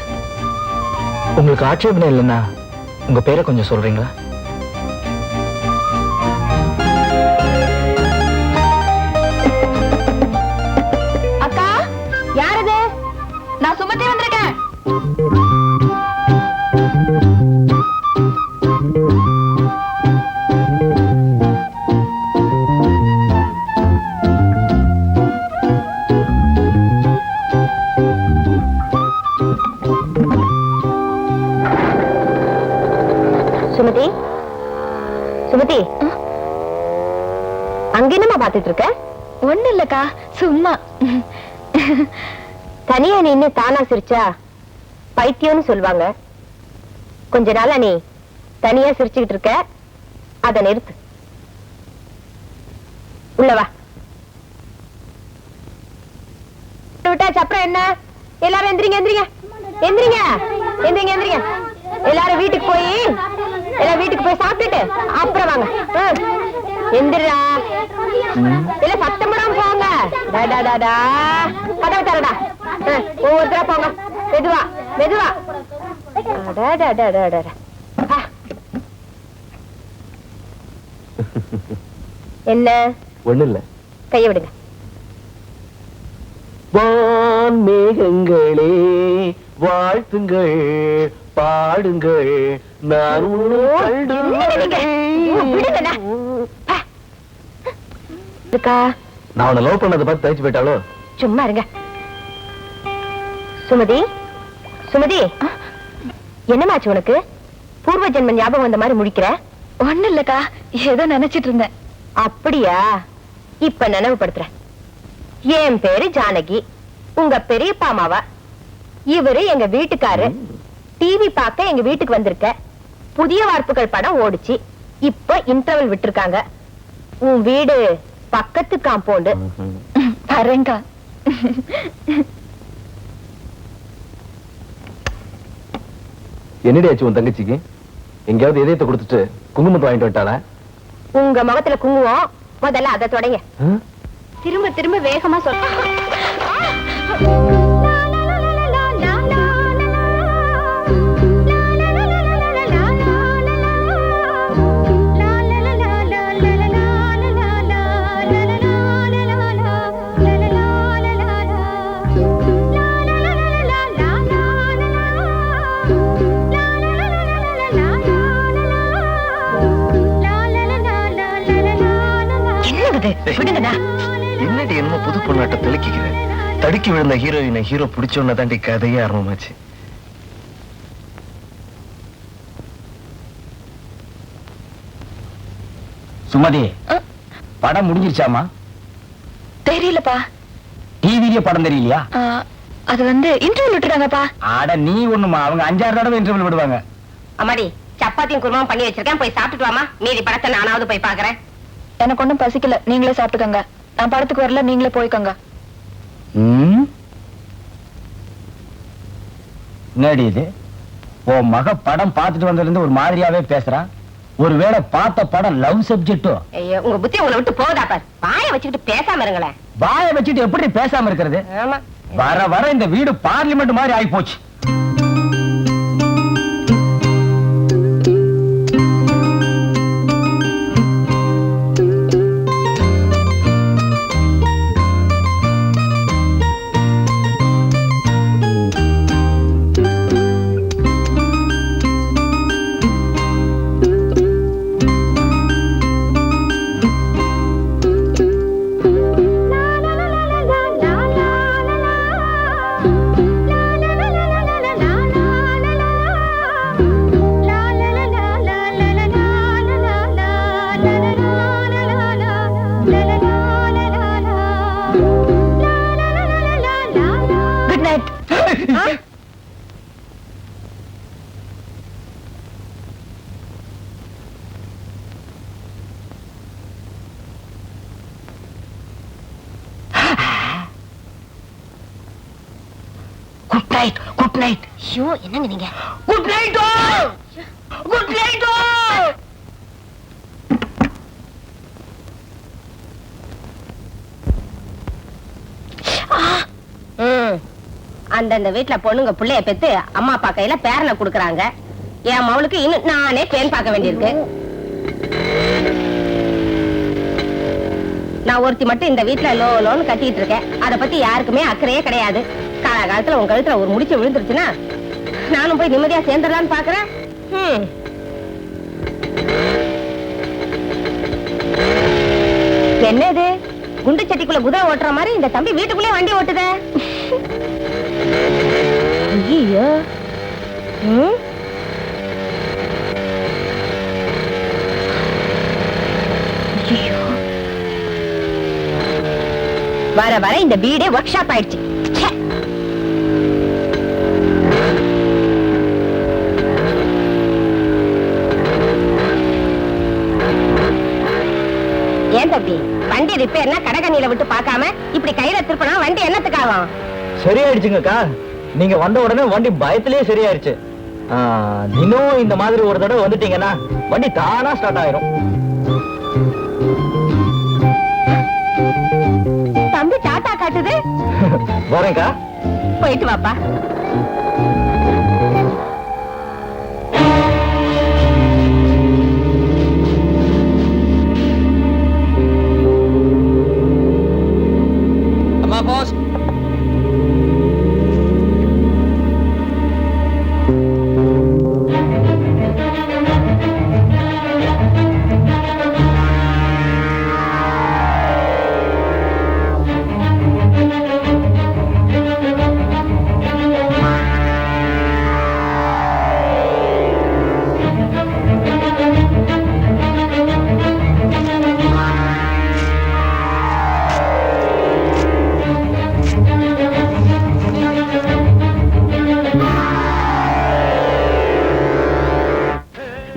உங்களுக்கு ஆட்சேபனை இல்லைன்னா உங்க பேரை கொஞ்சம் சொல்றீங்களா? அக்கா, யாரது? நான் சுமத்தி வந்திருக்கேன். சுமதி, சுமதி, அங்க என்னமா பாத்துட்டு இருக்க? ஒண்ணு இல்லக்கா, சும்மா. தனியா நின்னு தானா சிரிச்சா பைத்தியம்னு சொல்லுவாங்க. கொஞ்ச நாளா நீ தனியா சிரிச்சுக்கிட்டு இருக்க, அத நிறுத்து. உள்ளவா. விட்டாச்சு, அப்புறம் என்ன? எல்லாரும் எந்திரிங்க, எந்திரிங்க, எந்திரிங்க, எந்திரிங்க, எந்திரிங்க. எல்லாரும் வீட்டுக்கு போய் சாப்பிட்டுட்டு அப்புறம் வாங்க. எந்திரா, இல்ல சத்தம் போடாம போங்க. கதவை தரடா. ஒவ்வொருத்தரா போங்க. மெதுவா மெதுவா. என்ன? ஒண்ணு இல்ல. கைய விடுங்க. வான் மேகங்களே வாழ்த்துங்கள், பாடுங்கள், நான் நான் உன்னை லவ் பண்ணதை பார்த்து தயிச்சு போயிட்டாலும். சும்மா இருங்க. சுமதி, சுமதி, என்னமாச்சு உனக்கு? பூர்வ ஜென்ம ஞாபகம் வந்த மாதிரி முடிக்கிற? ஒண்ணு இல்லக்கா, ஏதோ நினைச்சிட்டு இருந்தேன். அப்படியா? இப்ப நினைவுபடுத்துறேன். என் பேரு ஜானகி, உங்க பெரியப்பா அம்மாவா. இவரு எங்க வீட்டுக்காரு. டிவி பார்க்க எங்க வீட்டுக்கு வந்திருக்க. புதிய வார்ப்புகள் படம் ஓடிச்சு. இப்ப இன்டர்வல் விட்டுருக்காங்க. உன் வீடு பக்கத்து காம்பவுண்டு. வரேங்கா. என்னடி ஆச்சு உன் தங்கச்சிக்கு? எங்கேயாவது இதயத்தை கொடுத்துட்டு குங்குமத்தை வாங்கிட்டு விட்டாளா? உங்க முகத்துல குங்குமம், முதல்ல அதை தொடங்க. திரும்ப திரும்ப வேகமா சொல்ல. என்னடி என்ன புது பொண்ணாட்ட தெளிக்கிறேன். தடுக்கி விழுந்த ஹீரோயினை ஹீரோ பிடிச்சோன்னு தாண்டி கதையே ஆரம்பமாச்சு. சுமதி, படம் முடிஞ்சிருச்சாமா? தெரியலப்பா. டிவிலயே படம் தெரியலையா? அது இன்டர்வியூ விட்டுறாங்கப்பா. அட நீ ஒண்ணுமா, அவங்க 5-6 தடவை இன்டர்வியூ விடுவாங்க. அம்மாடி சப்பாத்தியும் குருமாவும் பண்ணி வச்சிருக்கேன், போய் சாப்பிட்டுட்டு வாமா. மீதி படத்தை நானாவது போய் பாக்குறேன். எனக்கு ஒண்ணும் பசிக்கல, நீங்களே சாப்பிட்டுக்கங்க. நான் படத்துக்கு வரல, நீங்களே போய்க்கோங்க. என்னடி இது? உன் மக படம் பார்த்துட்டு வந்ததுல இருந்து ஒரு மாதிரியாவே பேசுறான். ஒருவேளை பார்த்த படம் லவ் சப்ஜெக்டோ? ஐயோ, உங்க புத்தி உங்களை விட்டு போகுதா பார். வாயை வச்சுக்கிட்டு பேசாம இருங்களேன். வாயை வச்சுட்டு எப்படி பேசாம இருக்கிறது? ஆமா, வர வர இந்த வீடு பார்லிமெண்ட் மாதிரி ஆகி போச்சு. Good night. ஐயோ, என்னங்க நீங்க? Good night. Good night. அந்தந்த வீட்டுல பொண்ணுங்க புள்ளைய பெத்து அம்மா அப்பா கையில பேரனை குடுக்கறாங்க. என் மவளுக்கு இன்னும் நானே பேன் பார்க்க வேண்டியிருக்கு. நான் ஒருத்தி மட்டும் இந்த வீட்டுல லோன்னு கட்டிட்டு இருக்கேன். அத பத்தி யாருக்குமே அக்கறையே கிடையாது. காலகாலத்துல உங்க கழுத்துல ஒரு முடிச்சு விழுந்துருச்சுன்னா நானும் போய் நிம்மதியா சேர்ந்துடலான்னு பாக்குறேன். என்னது குண்டு சட்டிக்குள்ள குதிரை ஓட்டுற மாதிரி இந்த தம்பி வீட்டுக்குள்ளே வண்டி ஓட்டுதே. ஐயோ, வர வர இந்த வீடே ஒர்க் ஷாப் ஆயிடுச்சு. ஏன் தம்பி, வண்டி ரிப்பேர்னா கடகண்ணில விட்டு பார்க்காம இப்படி கையில திருப்பினா வண்டி என்னத்துக்காகும்? சரியாயிடுச்சுங்கக்கா. நீங்க வந்த உடனே வண்டி பயத்திலேயே சரியாயிருச்சு. தினம் இந்த மாதிரி ஒரு தடவை வந்துட்டீங்கன்னா வண்டி தானா ஸ்டார்ட் ஆயிரும். தம்பி டாட்டா காட்டுது. வரேன்க்கா. போயிட்டு வாப்பா. அம்மா போஸ்.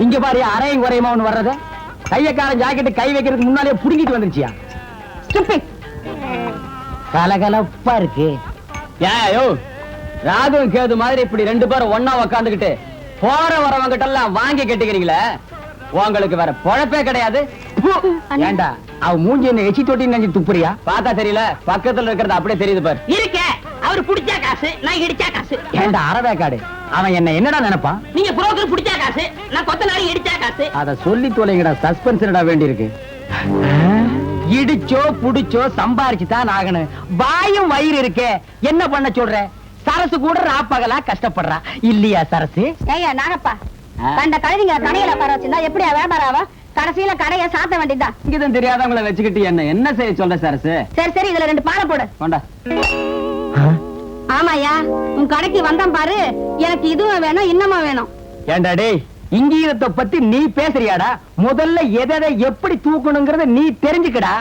இங்க பாரு, அரையும் குறையுமா ஒண்ணு வர்றது. கையக்காரன் ஜாக்கெட் கை வைக்கிறதுக்கு முன்னாலே புடுங்கிட்டு வந்துருச்சியா? கலகலப்பா இருக்கு. ஏயோ, ராகும் கேது மாதிரி இப்படி 2 பேரும் ஒன்னா உக்காந்துக்கிட்டு போற வரவங்கிட்ட எல்லாம் வாங்கி கட்டிக்கிறீங்களே, உங்களுக்கு வேற பொழப்பே கிடையாது. ஏண்டா அவ மூஞ்சி என்ன எச்சி தொட்டி நினைச்சு துப்புறியா? பார்த்தா தெரியல, பக்கத்துல இருக்கிறது அப்படியே தெரியுது பாரு. இருக்க அவர் புடிச்சா காசு, நான் இடிச்சா காசு. ஏண்டா அரவேக்காடு, அவன் என்ன என்னடா நினைப்பான்? நீங்க புரோக்கர் புடிச்சா காசு, நான் கொத்தனாரி இடிச்சா காசு. அத சொல்லி தொலைங்கடா, சஸ்பென்ஸ்டா வேண்டி இருக்கு. இடிச்சோ புடிச்சோ சம்பாரிச்சு தான் ஆகணும். வாயும் வயிறு இருக்கே, என்ன பண்ண சொல்ற? சரசு கூட ராப்பகலா கஷ்டப்படுறா இல்லையா சரசு? ஏய்யா நாகப்பா, கண்ட கழுதிங்க கடையில உட்கார வச்சிருந்தா எப்படியா வியாபாரம் ஆவா? கடைசியில கடையை சாத்த வேண்டியதுதான். இங்கதான் தெரியாதவங்கள வச்சுக்கிட்டு என்ன செய்ய சொல்ற சரசு? சரி சரி, இதுல 2 பாலை போடு. கொண்டா. ஆமாயா, உன் கடைக்கு வந்தான் பாரு, எனக்கு இதுவும் வேணும் இன்னமா வேணும். ஏண்டா டேய், இங்கீதத்தை பத்தி நீ பேசுறியாடா? முதல்ல எதை எப்படி தூக்கணுங்கிறத நீ தெரிஞ்சுக்கடா.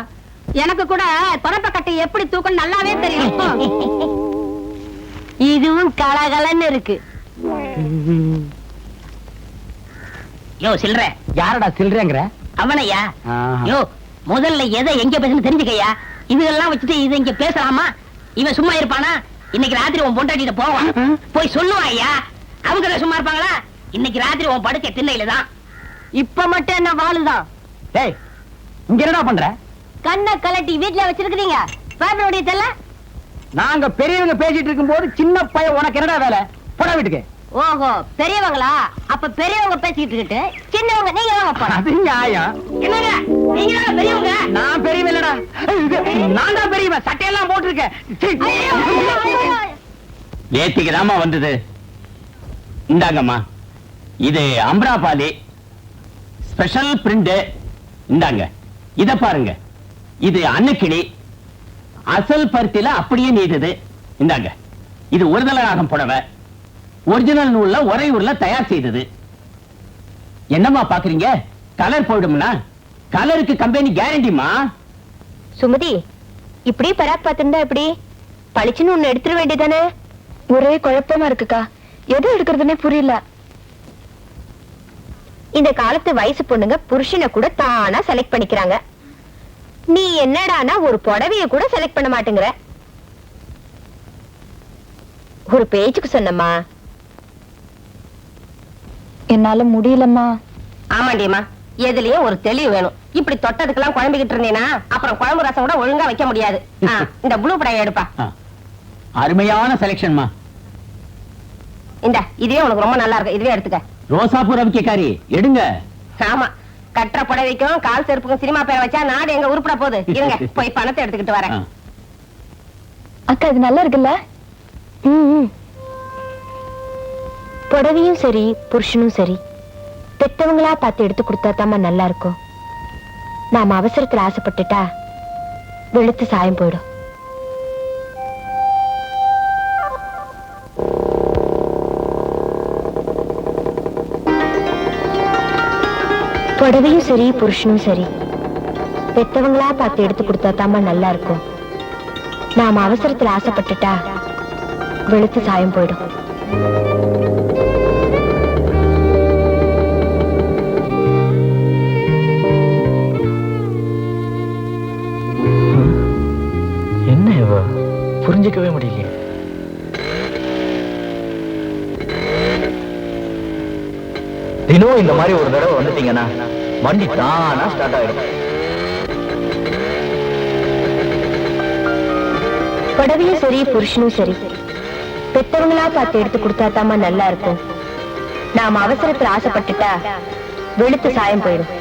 எனக்கு கூட தொடப்ப கட்டை எப்படி தூக்கணும் நல்லாவே தெரியும். இதுவும் கலகலன்னு இருக்கு. யோ சில்ற, யாரடா சில்றேங்கற? அவனையா? யோ, முதல்ல எதை எங்க பேசணும் தெரிஞ்சுக்கயா. இதெல்லாம் வச்சுட்டு இது இங்க பேசலாமா? இவன் சும்மா இருப்பானா? இன்னைக்கு ராத்திரி உன் பொண்டாட்டிட்ட போவான், போய் சொல்லுவான் ஐயா. அவங்க சும்மா இருப்பாங்களா? இன்னைக்கு ராத்திரி உன் படுக்கை திண்ணையில தான். இப்ப மட்டும் என்ன வாளுதான்? டேய், இங்க என்னடா பண்ற? கண்ணை கலட்டி வீட்டுல வச்சிருக்கீங்க. பாப்பனுடைய செல்ல நாங்க பெரியவங்க பேசிட்டு இருக்கும்போது சின்ன பையன் உனக்கு என்னடா வேலை? போடா வீட்டுக்கு. ஓஹோ, பெரியவங்களா? அப்ப பெரியவங்க பேசிட்டு இருக்கிட்டு சின்னவங்க நீங்க வாங்க போறோம். அது நியாயம். என்னங்க நீங்க தான் பெரியவங்க? நான் பெரியவன் இல்லடா, நான் தான் பெரியவன். சட்டையெல்லாம் போட்டிருக்கேன். நேத்திக்கு தாமா வந்தது. இந்தாங்கம்மா, இது அம்ராபாலி ஸ்பெஷல் பிரிண்ட். இந்தாங்க, இத பாருங்க. இது அன்னக்கிளி அசல் பருத்தில அப்படியே நெய்தது. இந்தாங்க, இது ஒருதலராகம் புடவை, ஒரிஜினல் நூல்ல உறையூர்ல தயார் செய்தது. என்னம்மா பாக்குறீங்க? கலர் போயிடும்னா? கலருக்கு கம்பெனி கேரண்டிமா. சுமதி, இப்படி பராக் பார்த்திருந்தா எப்படி? பளிச்சுன்னு ஒண்ணு எடுத்துட வேண்டியதானே? ஒரே குழப்பமா இருக்குக்கா, எது எடுக்கிறதுனே புரியல. இந்த காலத்து வயசு பொண்ணுங்க புருஷனை கூட தானா செலக்ட் பண்ணிக்கிறாங்க. நீ என்னடானா ஒரு புடவைய கூட செலக்ட் பண்ண மாட்டேங்கிற. ஒரு பேச்சுக்கு சொன்னம்மா. என்னால முடியலம்மா. ஆமாண்டியம்மா, எதுலயும் ஒரு தெளிவு வேணும். இப்படி தொட்டதுக்கெல்லாம் குழம்பிக்கிட்டு இருந்தீனா அப்புறம் குழம்பு ரசம் கூட ஒழுங்கா வைக்க முடியாது. இந்த ப்ளூ படைய எடுப்பா. அருமையான செலக்ஷன்மா. இந்த இதுவே உனக்கு ரொம்ப நல்லா இருக்கு, இதுவே எடுத்துக்க. ரோசாப்பூர் ரவிக்கைக்காரி எடுங்க. ஆமா, கட்டுற புடவைக்கும் கால் செருப்புக்கும் சினிமா பேரை வச்சா நாடு எங்க உருப்பட போகுது. இருங்க, போய் பணத்தை எடுத்துக்கிட்டு வரேன். அக்கா, இது நல்லா இருக்குல்ல? புடவையும் சரி புருஷனும் சரி பெத்தவங்களா பார்த்து எடுத்து கொடுத்தா தாமா நல்லா இருக்கும். நாம அவசரத்துல ஆசைப்பட்டுட்டா வெளுத்து சாயம் போயிடும். புடவையும் சரி புருஷனும் சரி பெத்தவங்களா பார்த்து எடுத்து கொடுத்தா தாமா நல்லா இருக்கும். நாம அவசரத்துல ஆசைப்பட்டுட்டா வெளுத்து சாயம் போயிடும். என்ன இவ புரிஞ்சிக்கவே முடியலையே. தினம் இந்த மாதிரி ஒரு தடவை வந்துட்டீங்கன்னா வண்டி தானா ஸ்டார்ட் ஆயிடும். புடவையும் சரி புருஷனும் சரி பெத்தவங்களா பார்த்து எடுத்து கொடுத்தா தாமா நல்லா இருக்கும். நாம அவசரத்துல ஆசைப்பட்டுட்டா வெளுத்து சாயம் போயிடும்.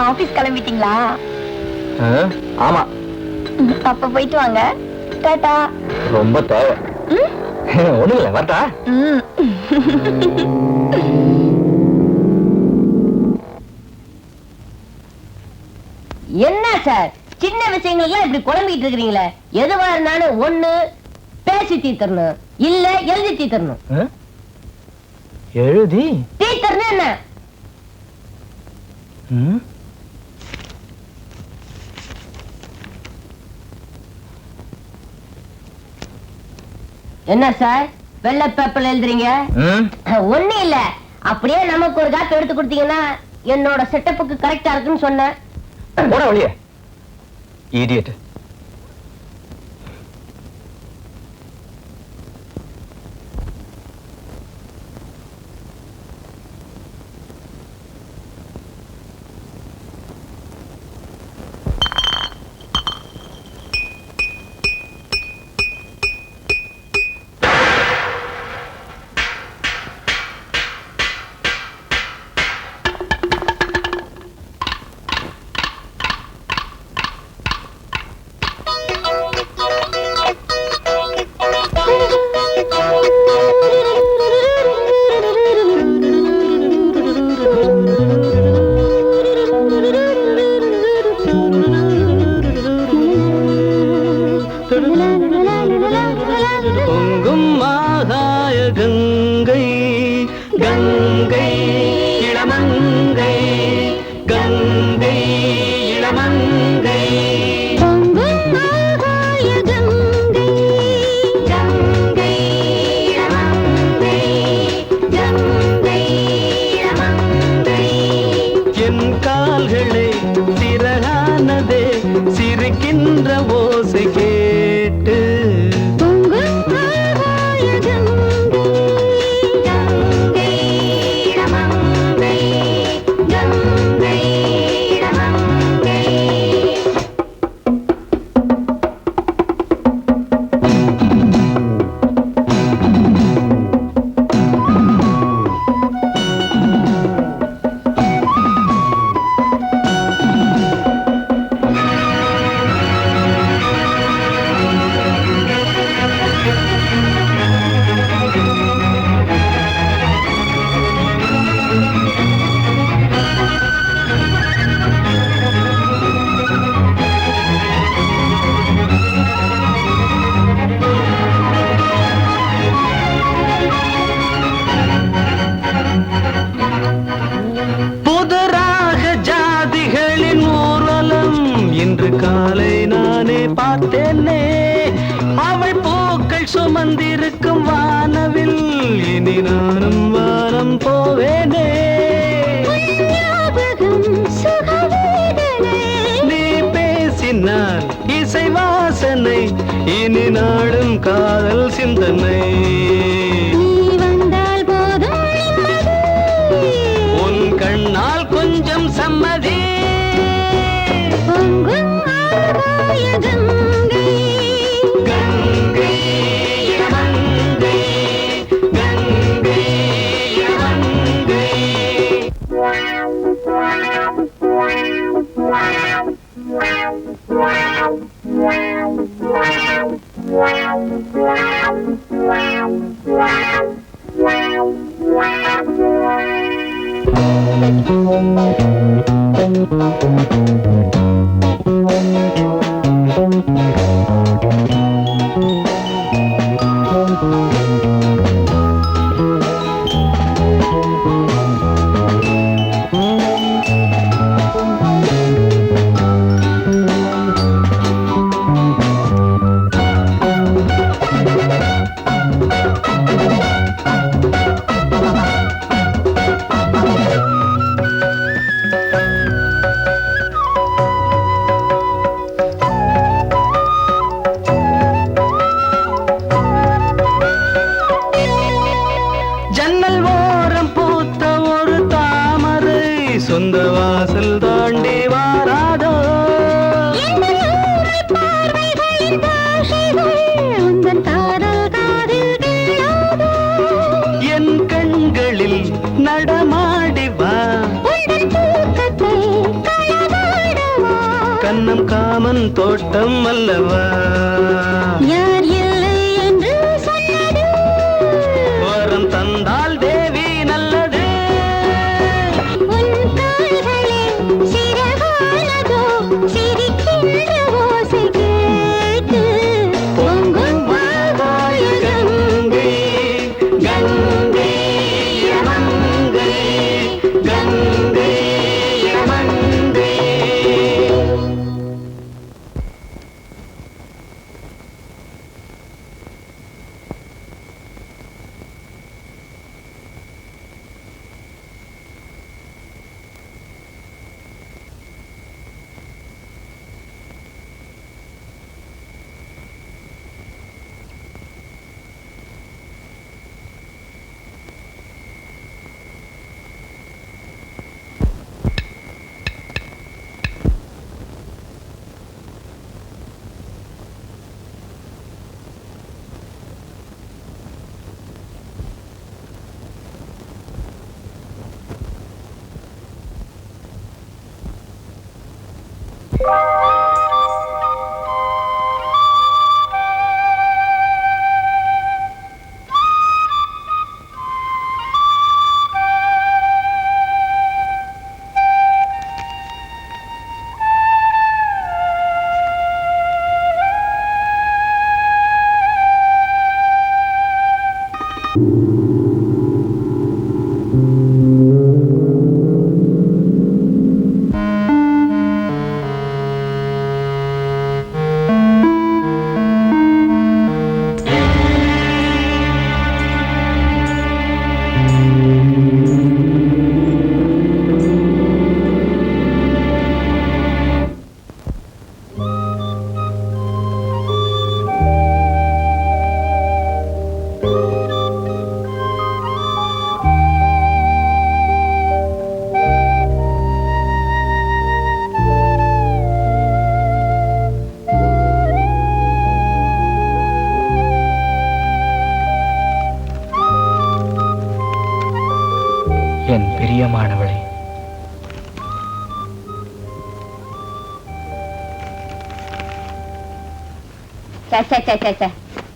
ஆபீஸ் கிளம்பிட்டீங்களா? ஆமா. அப்ப போயிட்டு வாங்க. டாடா. ரொம்ப தேவை. ஒண்ணு இல்ல, வரட்டா? என்ன சார், சின்ன விஷயங்கள்லாம் இப்படி குழம்பிட்டு இருக்கிறீங்களே? எதுவா இருந்தாலும் ஒண்ணு பேசி தீர்த்தரணும், இல்ல எழுதி தீர்த்தரணும். எழுதி தீர்த்தரணும் என்ன? என்ன சார் வெள்ளை பேப்பர்ல எழுதுறீங்க? ஒண்ணு இல்ல, அப்படியே நமக்கு ஒரு காப்பி எடுத்து கொடுத்தீங்கன்னா என்னோட செட்டப்புக்கு கரெக்டா இருக்குன்னு சொன்னேன். போடா வெளியே, இடியட். கால்களை சிறகானதே சிரிக்கின்ற ஓசை கேட்டு புதராக ஜாதிகளின் ஊர்வலம் இன்று காலை நானே பார்த்தேனே அவள் பூக்கள் சுமந்திருக்கும் வானவில் இனி நானும் வானம் போவேனே நீ பேசினால் இசை வாசனை இனி நாடும் காதல் சிந்தனை உன் கண்ணால் கொஞ்சம் சம்மதி கங்கை யமுனை, கங்கை யமுனை. ஜன்னல் ஓரம் பூத்த ஒரு தாமரை சொந்த வாசல் தாண்டி வாராதோ என் கண்களில் நடமாடி வா கண்ணம் காமன் தோட்டம் அல்லவா வரம் தந்தால் தேவி நல்லது பொங்கும் ஆகாய கங்கை, கங்கை யமுனை, கங்கை யமுனை.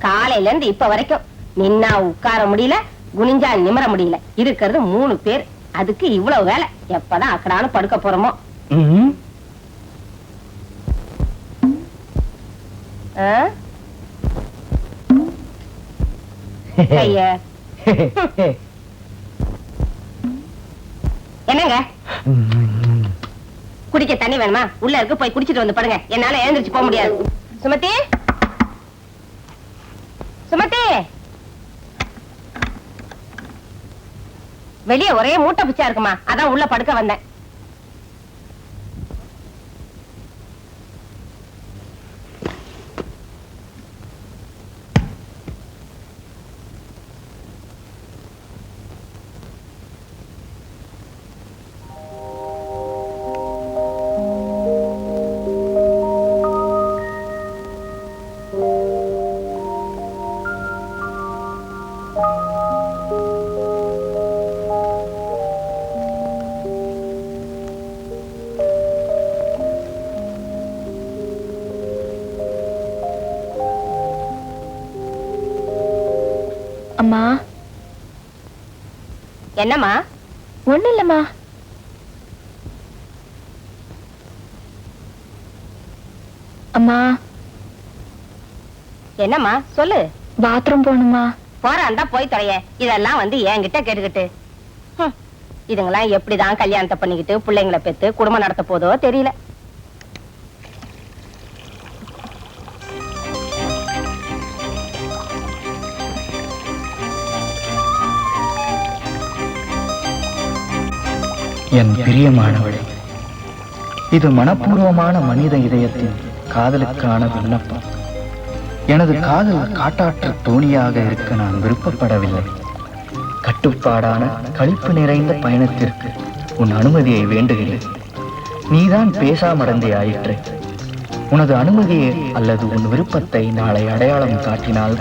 காலையில இருந்து இப்ப வரைக்கும் நின்னா உட்கார முடியல, குனிஞ்சா நிமிர முடியல. இருக்கிறது 3 பேர், அதுக்கு இவ்வளவு வேலை. எப்பதான் அக்கடான்னு படுக்க போறோமோ. ஐயா என்னங்க குடிக்க தண்ணி வேணுமா? உள்ள இருக்கு, போய் குடிச்சிட்டு வந்து படுங்க. என்னால எழுந்திருச்சு போக முடியாது. சுமதி, சுமதி, வெளியே ஒரே மூட்டை பிச்சா இருக்குமா, அதான் உள்ள படுக்க வந்தேன். அம்மா. என்னம்மா? ஒண்ணு இல்லம்மா. அம்மா. என்னம்மா சொல்லு. பாத்ரூம் போகணுமா? போறான்டா போய் தொலைய. இதெல்லாம் வந்து என்கிட்ட கேட்டுக்கிட்டு இதுங்கெல்லாம் எப்படிதான் கல்யாணத்தை பண்ணிக்கிட்டு பிள்ளைங்களை பெத்து குடும்பம் நடத்த போதோ தெரியல. என் பிரியமானவளே, இது மனப்பூர்வமான மனித இதயத்தின் காதலுக்கான விண்ணப்பம். எனது காதல் காட்டாற்று தோணியாக இருக்க நான் விருப்பப்படவில்லை. கட்டுப்பாடான களிப்பு நிறைந்த பயணத்திற்கு உன் அனுமதியை வேண்டுகிறேன். நீதான் பேசாமடந்தே ஆயிற்று. உனது அனுமதியை அல்லது உன் விருப்பத்தை நாளை அடையாளம் காட்டினால்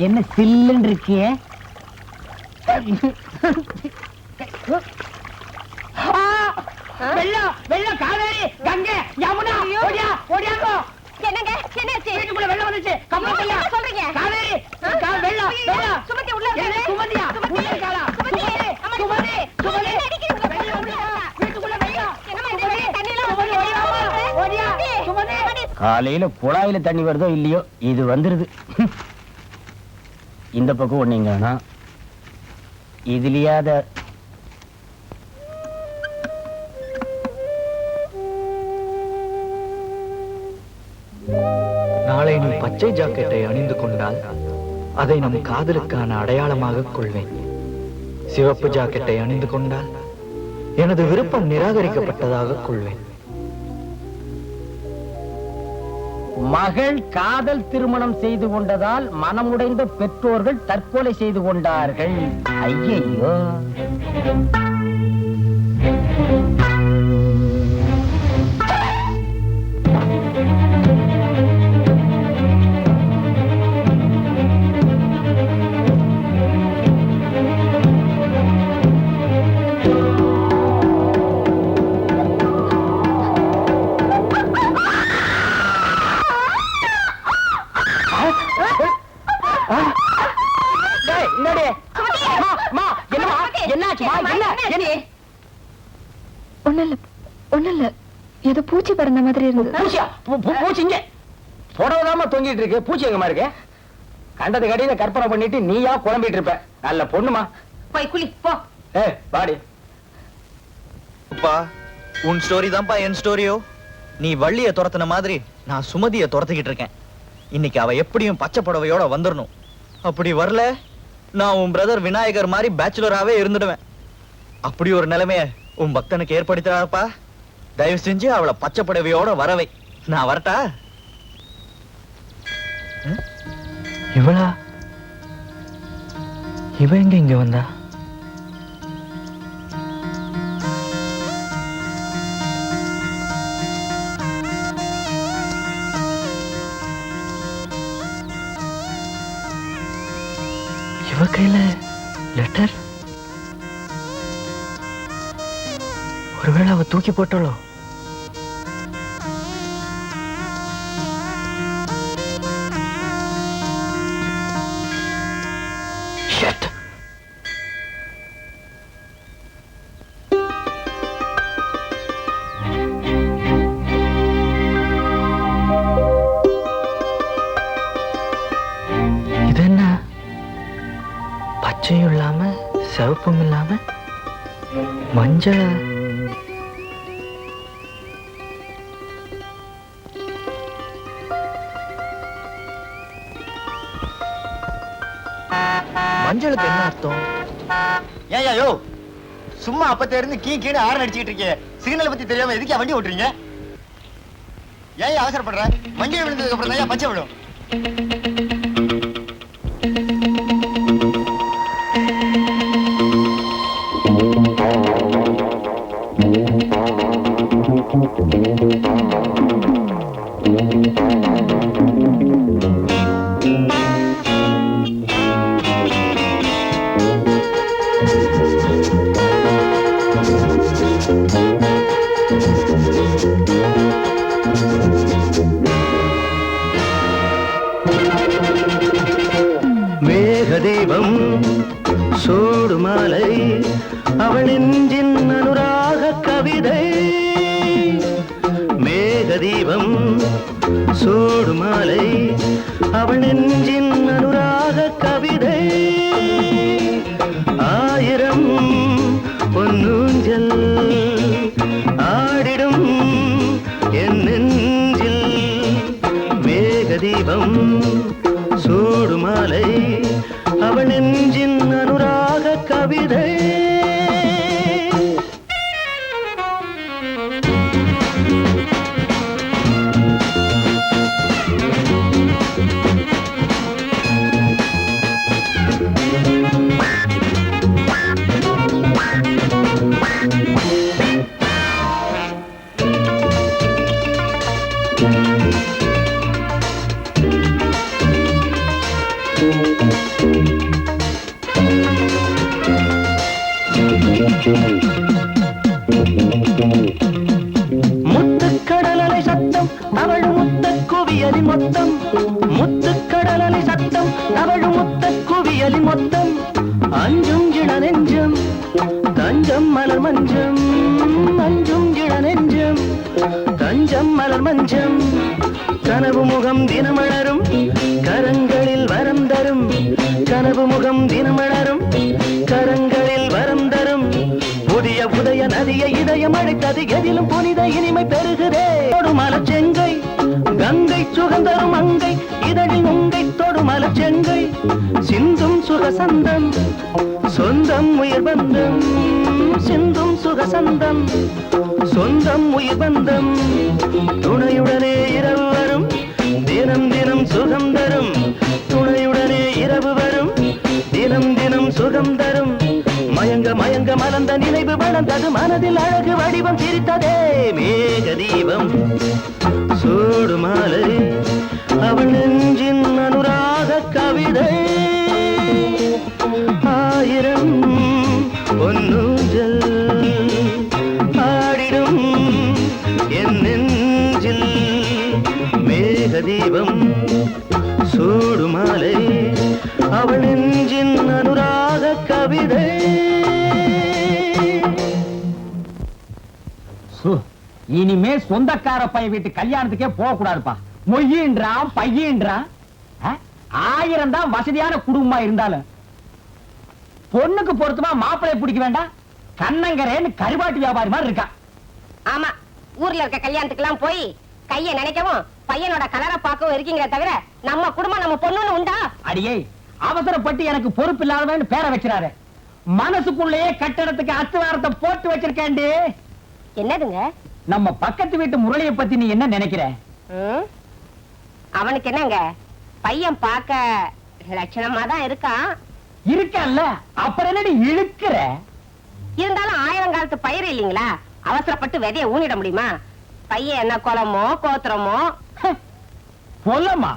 என்ன சில்லுன்னு இருக்கிய? வெள்ளம் வெள்ளம், காவேரி, கங்கை, யமுனா, ஓடியா ஓடியாங்கோ. என்னங்க என்னாச்சு? வீட்டுக்குள்ள வெள்ளம் வந்துச்சு. கம்பளத்தையா சொல்றீங்க? காவேரி, வெள்ளம் வெள்ளம். சுமதி உள்ள என்ன சுமதியா? உள்ள இருக்காளா? சுமதி, சுமதி, சுமதி. வெள்ளம் உள்ள. வீட்டுக்குள்ள வெள்ளம். என்னம்மா இந்த வெள்ளம் தண்ணிலாம் சுமதி, ஓடியா, ஓடியா. சுமதி. காலையில குழாயில தண்ணி வருதோ இல்லையோ, இது வந்துருது. இந்த பக்கம் ஒண்ணீங்கன்னா இதுலயாத நாளை நீ பச்சை ஜாக்கெட்டை அணிந்து கொண்டால் அதை நம் காதலுக்கான அடையாளமாக கொள்வேன். சிவப்பு ஜாக்கெட்டை அணிந்து கொண்டால் எனது விருப்பம் நிராகரிக்கப்பட்டதாக கொள்வேன். மகள் காதல் திருமணம் செய்து கொண்டதால் மனமுடைந்த பெற்றோர்கள் தற்கொலை செய்து கொண்டார்கள். ஐயையோ. ஒண்ணு இல்ல, ஏதோ பூச்சி பறந்த மாதிரி இருந்தது. பூச்சியா? பூச்சிங்க புடவைதாம தொங்கிட்டு இருக்கு. பூச்சி எங்கம்மா இருக்கு? கண்டது கடையில கற்பனை பண்ணிட்டு நீயா குழம்பிட்டு இருப்ப. நல்ல பொண்ணுமா. போய் குளி போ. பாடி. அப்பா, உன் ஸ்டோரி தான்ப்பா என் ஸ்டோரியோ. நீ வள்ளிய துரத்துன மாதிரி நான் சுமதிய துரத்திக்கிட்டு இருக்கேன். இன்னைக்கு அவ எப்படியும் பச்சை புடவையோட வந்துடணும். அப்படி வரல, நான் உன் பிரதர் விநாயகர் மாதிரி பேச்சுலராகவே இருந்துடுவேன். அப்படி ஒரு நிலைமைய உன் பக்தனுக்கு ஏற்படுத்தாப்பா. தயவு செஞ்சு அவளை பச்சை புடவையோட வரவை. நான் வரட்டா? இவளா? இவ எங்க இங்க வந்தா? இவ கையில லெட்டர். ஒருவேளை அவ தூக்கி போட்டாளோ? பச்சையும் இல்லாம சிவப்பும் இல்லாம மஞ்சள். மஞ்சளுக்கு என்ன அர்த்தம்? ஏன் யோ சும்மா அப்பத்த இருந்து கீழே ஆறு அடிச்சுக்கிட்டு இருக்கே, சிக்னல் பத்தி தெரியாம எதுக்கு வண்டி ஓட்டுறீங்க? ஏன் அவசரப்படுற? மஞ்சள் விழுந்ததுக்கு அப்புறம் தான் பச்சை விடும். மேகதீபம் சூடுமாலை அவள் நெஞ்சின் அனுராக கவிதை. மேகதீபம் சூடுமாலை அவள் நெஞ்சின் அனுராக கவிதை. ஆயிரம் பொன்னூஞ்சல் ஆடிடும் என் நெஞ்சில். மேகதீபம் சூடுமாலை அவள் நெஞ்சின் அனுராக கவிதை. முத்துக்கடலலை சத்தம் அவள் முத்த குவியலி மொத்தம். முத்துக்கடலலை சத்தம் அவள் முத்த குவியலி மொத்தம். அஞ்சும் இள நெஞ்சம் தஞ்சம் மலர் மஞ்சம். அஞ்சும் இள நெஞ்சம் தஞ்சம் மலர் மஞ்சம். கனவு முகம் தினமலரும் கரங்களில் வரம் தரும். கனவு முகம் தினமலரும் கரங்களில் வரம் தரும். புதிய உதய நதியை இதயம் அழைத்தது எதிலும் புனித இனிமை பெருகுதே. தொடுமலர் செங்கை கங்கை சுகந்தரும் அங்கை இதழில் உங்கை தொடுமலர் செங்கை. சிந்தும் சுகசந்தம் சொந்தம் உயிர் பந்தம். சிந்தும் சுகசந்தம் சொந்தம் உயிர் பந்தம். துணையுடனே இரவு வரும் தினம் தினம் சுகம் தரும். துணையுடனே இரவு வரும் தினம் தினம் சுகம் தரும். மயங்க மயங்க மலர்ந்த நினைவு வளர்ந்தது மனதில் அழகு வடிவம் சிரித்ததே. மேகதீபம் சூடுமாலை அவள் நெஞ்சின் அனுராக கவிதை. ஆயிரம் பொன்னூஞ்சல் ஆடிடும் என் நெஞ்சில். மேகதீபம் சூடுமாலை அவள் நெஞ்சின் அனுராக கவிதை. இனிமே சொந்தக்கார பையன் வீட்டு கல்யாணத்துக்கே போக கூடாதுப்பா. மொய்யின்றான் பையன்றான். 1000 தான் வசதியான குடும்பமா இருந்தாலும் பொண்ணுக்கு பொருத்தமா மாப்பிளைய பிடிக்க வேண்டாம். கண்ணங்கரேன்னு கருவாட்டு வியாபாரி மாதிரி இருக்கா. ஆமா, ஊர்ல இருக்க கல்யாணத்துக்கு எல்லாம் போய் கைய நினைக்கவும் பையனோட கலரை பார்க்கவும் இருக்கீங்க தவிர நம்ம குடும்பம் நம்ம பொண்ணுன்னு உண்டா? அடியே, அவசரப்பட்டு எனக்கு பொறுப்பு இல்லாதவன்னு பேரை வச்சிடாரு. மனசுக்குள்ளேயே கட்டடத்துக்கு அஸ்திவாரத்தை போட்டு வச்சிருக்கேன்டி. என்னதுங்க? நம்ம பக்கத்து வீட்டு முரளியை பத்தி நீ என்ன நினைக்கிற? அவனுக்கு என்னங்க, பையன் பார்க்க லட்சணமா தான் இருக்கான். இருக்கல்ல, அப்புறம் என்னடி இழுக்கிற? இருந்தாலும் 1000 காலத்து பயிர் இல்லீங்களா, அவசரப்பட்டு விதைய ஊனிட முடியுமா? பையன் என்ன குளமோ கோத்திரமோ? கொல்லமா?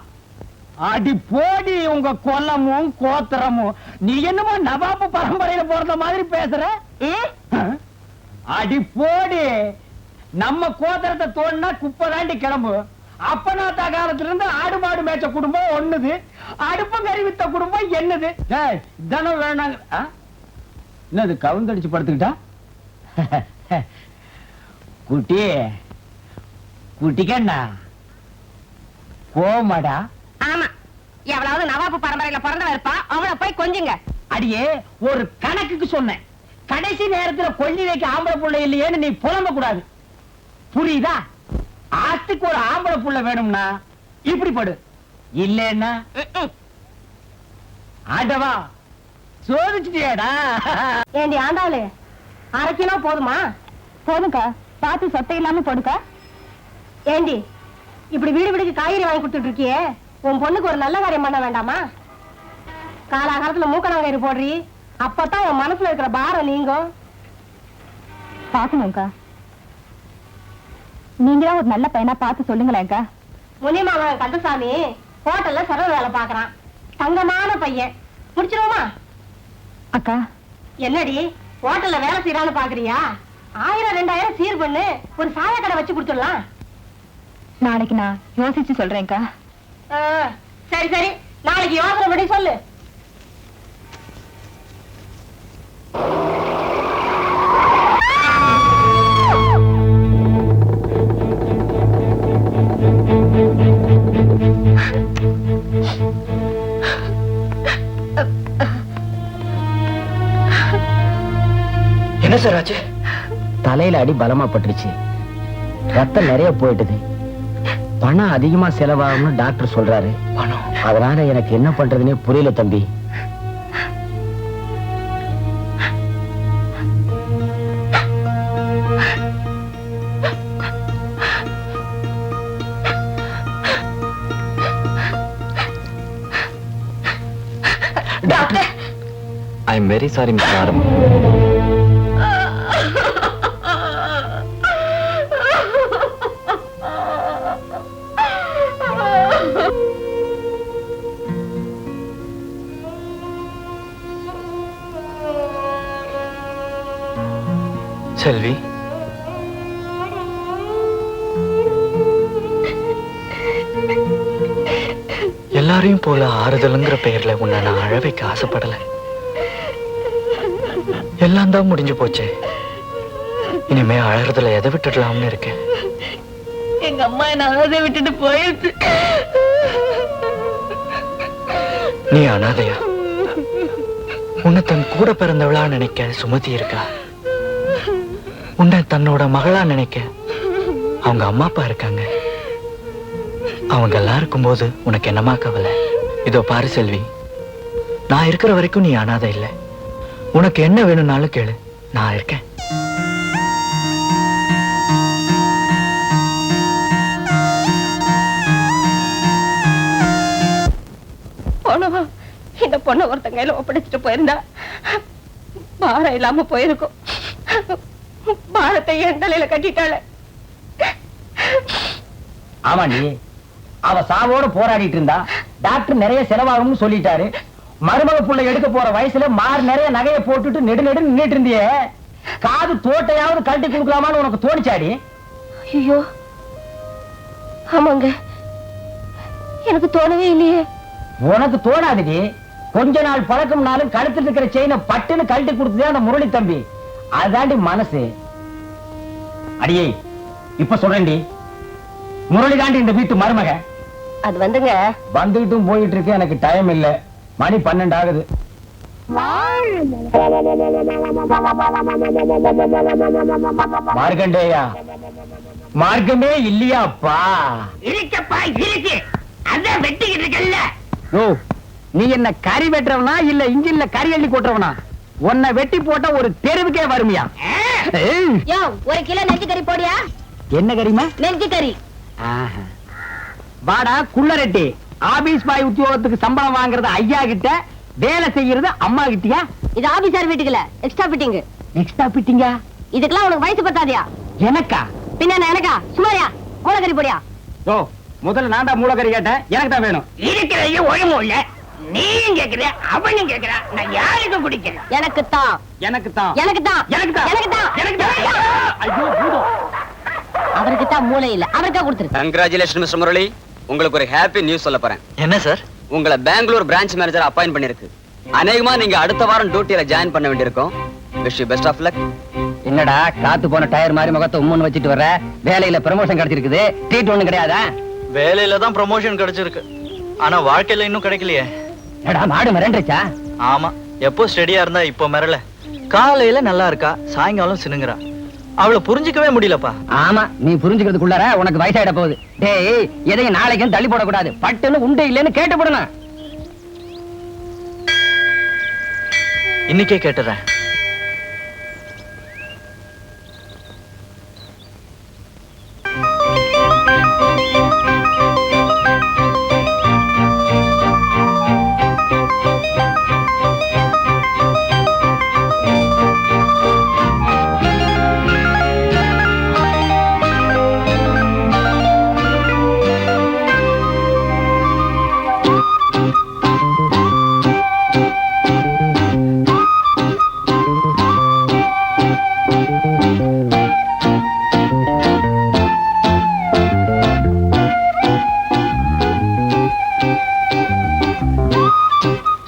அடி போடி உங்க கொல்லமும் கோத்திரமும். நீ என்னமோ நவாபு பரம்பரையில போறத மாதிரி பேசுற. அடி போடி, நம்ம கோத்திரத்தை தோண்டினா குப்பை தாண்டி கிளம்பு. அப்பனாத்தா காலத்துல இருந்து ஆடு மாடு மேய்ச்ச குடும்பம் ஒண்ணுது, அடுப்பம் கறி வித்த குடும்பம் என்னது? இதனம் வேணாங்க. என்னது கவுந்தடிச்சு படுத்துக்கிட்டா? குட்டி குட்டிக்கண்ணா கோமடா. ஆமா, எவ்வளவு நவாபு பரம்பரையில பிறந்தவ இருப்பா, அவளை போய் கொஞ்சுங்க. அடியே ஒரு கணக்குக்கு சொன்னேன். கடைசி நேரத்துல கொல்லி வைக்க ஆம்பளை புள்ள இல்லையேன்னு நீ புலம்ப கூடாது. புரியுதா? ஆத்துக்கு ஒரு ஆம்பளை புள்ள வேணும்னா இப்படி படு, இல்லன்னா ஆண்டவா சோதிச்சுட்டியாடா. ஏண்டி ஆண்டாளு, 1/2 கிலோ போதுமா? போதுக்கா, பார்த்து சொத்தை இல்லாம போடுக்கா. ஏண்டி இப்படி வீடு வீடுக்கு காய்கறி வாங்கி கொடுத்துட்டு இருக்கியே, உன் பொண்ணுக்கு ஒரு நல்ல காரியம் பண்ண வேண்டாமா? காலாகாலத்துல மூக்கணாங்கயிறு போடுறி, அப்பதான் உன் மனசுல இருக்கிற பாரம் நீங்கும். பாக்கணும்க்கா, நீங்க தான் ஒரு நல்ல பையனா பார்த்து சொல்லுங்களேன்க்கா. முனியமாவன் கந்தசாமி ஹோட்டல்ல சர்வ வேலை பாக்குறான், தங்கமான பையன். முடிச்சிருவோமா? அக்கா என்னடி ஹோட்டல்ல வேலை செய்யறான்னு பாக்குறியா? 1000-2000 சீர் பண்ணு, ஒரு சாய கடை வச்சு கொடுத்துடலாம். நாளைக்கு நான் யோசிச்சு சொல்றேன்க்கா. சரி சரி, நாளைக்கு யோசனை படி சொல்லு. என்ன சார் ஆச்சு? தலையில அடி பலமா பட்டுருச்சு, ரத்தம் நிறைய போயிட்டுது, பணம் அதிகமா செலவாகும்னு டாக்டர் சொல்றாரு. பணம்? அதனால எனக்கு என்ன பண்றதுன்னே புரியல தம்பி. Doctor, I am very sorry mister ஆரம். செல்வி, எல்லாரையும் போல ஆறுதலுங்கிற பெயர்ல உன்னை நான் அழ வைக்க ஆசைப்படல. எல்லாம் தான் முடிஞ்சு போச்சே, இனிமே அழறதுல எதை விட்டுடலாம்னு இருக்கேன். எங்க அம்மா என்ன அனாதை விட்டுட்டு போயிடுச்சு. நீ அனாதையா? உன்னை தன் கூட பிறந்தவளா நினைக்க சுமதி இருக்கா? உன்னை தன்னோட மகளா நினைக்க அவங்க அம்மா அப்பா இருக்காங்க. அவங்க எல்லாம் இருக்கும்போது உனக்கு என்னமா கவலை? இதோ பாரு செல்வி, நான் இருக்கிற வரைக்கும் நீ அனாதை இல்லை. உனக்கு என்ன வேணும்னாலும் கேளு, நான் இருக்கேன். போனவா இந்த பொண்ணை ஒருத்தங்க கையில ஒப்படைச்சிட்டு போயிருந்தா பாரம் இல்லாம போயிருக்கும். பாரத்தை என் தலையில கட்டிட்டாள. ஆமாண்டி, அவ சாவோட போராடிட்டு இருந்தா, டாக்டர் நிறைய செலவாகும்னு சொல்லிட்டாரு. மருமக புள்ள எடுக்க போற வயசுல மாறு நிறைய நகையை போட்டுட்டு நெடு நெடு நின்னுட்டு இருந்தியே, காது தோட்டையாவது கழட்டி கொடுக்கலாமான்னு உனக்கு தோணிச்சாடி? ஐயோ ஆமாங்க, எனக்கு தோணவே இல்லையே. உனக்கு தோணாதுடி. கொஞ்ச நாள் பழக்கம்னாலும் கழுத்துல இருக்கிற செயினை பட்டுன்னு கழட்டி கொடுத்ததே அந்த முரளி தம்பி. அதுதாண்டி மனசு. அடியே இப்ப சொல்றேன்டி, முரளி தாண்டி இந்த வீட்டு மருமக. அது வந்துங்க, வந்துகிட்டும் போயிட்டு இருக்கு, எனக்கு டைம் இல்ல, மணி 12 ஆகுது. மார்க்கண்டேயா, மார்க்கமே இல்லையாப்பா? இருக்கப்பா இருக்கு, அதான் வெட்டிக்கிட்டு இருக்கல்ல. ஓ, நீ என்ன கறி வெட்டுறவனா இல்ல இன்ஜின்ல கறி அள்ளி கொட்டுறவனா? உன்னை வெட்டி போட்டா ஒரு தெருவுக்கே வருமியா? யோ, 1 கிலோ நெஞ்சு கறி போடியா? என்ன கறிமா? நெஞ்சு கறி. வாடா குள்ளரெட்டி, ஆபீஸ் பாய் உத்தியோகத்துக்கு சம்பளம் வாங்குறது ஐயா கிட்ட, வேலை செய்யறது அம்மா கிட்டியா? இது ஆபீசர் வீட்டுக்குல எக்ஸ்ட்ரா ஃபிட்டிங். எக்ஸ்ட்ரா ஃபிட்டிங்கா? இதுக்கெல்லாம் உனக்கு வயசு பத்தாதியா? எனக்கா? பின்ன எனக்கா? சுமாரியா மூளைக்கறி போடியா? ஓ, முதல்ல நான் தான் மூளைக்கறி கேட்டேன், எனக்கு தான் வேணும். இருக்கிறதையும் ஒழுங்கும் இல்ல, நீயும் கேக்குற அவனும் கேக்குறா, நான் யாருக்கு குடிக்கிறேன்? எனக்கு தான், எனக்கு தான், எனக்கு தான், எனக்கு தான், எனக்கு தான், எனக்கு தான். ஐயோ பூதம். அவருக்கு தான் மூளை இல்ல, அவருக்கா கொடுத்துரு. கங்க்ராச்சுலேஷன் மிஸ்டர் முரளி, உங்களுக்கு ஒரு ஹாப்பி நியூஸ் சொல்ல போறேன். என்ன சார்? உங்களை பெங்களூர் பிரான்ச் மேனேஜர் அப்பாயிண்ட் பண்ணிருக்கு. அநேகமா நீங்க அடுத்த வாரம் டியூட்டில ஜாயின் பண்ண வேண்டியிருக்கும். Wish you best of luck. என்னடா காத்து போன டயர் மாதிரி முகத்தை உம்முன்னு வச்சிட்டு வர்ற? வேலையில ப்ரமோஷன் கிடைச்சிருக்குது, ட்ரீட் ஒண்ணும் கிடையாதா? வேலையில தான் ப்ரமோஷன் கிடைச்சிருக்கு, ஆனா வாழ்க்கையில இன்னும் கிடைக்கலையே. என்னடா மாடு மிரண்டுச்சா? ஆமா, எப்போ ஸ்டெடியா இருந்தா இப்போ மிரள. காலையில நல்லா இருக்கா, சாயங்காலம் சினுங்குறா. அவளை புரிஞ்சுக்கவே முடியலப்பா. ஆமா, நீ புரிஞ்சுக்கிறதுக்குள்ளார உனக்கு வயசாயிட போகுது. டேய், எதையும் நாளைக்கு தள்ளி போடக்கூடாது. பட்டுன்னு உண்டு இல்லைன்னு கேட்டு போடணும். இன்னைக்கே கேட்டுறேன்.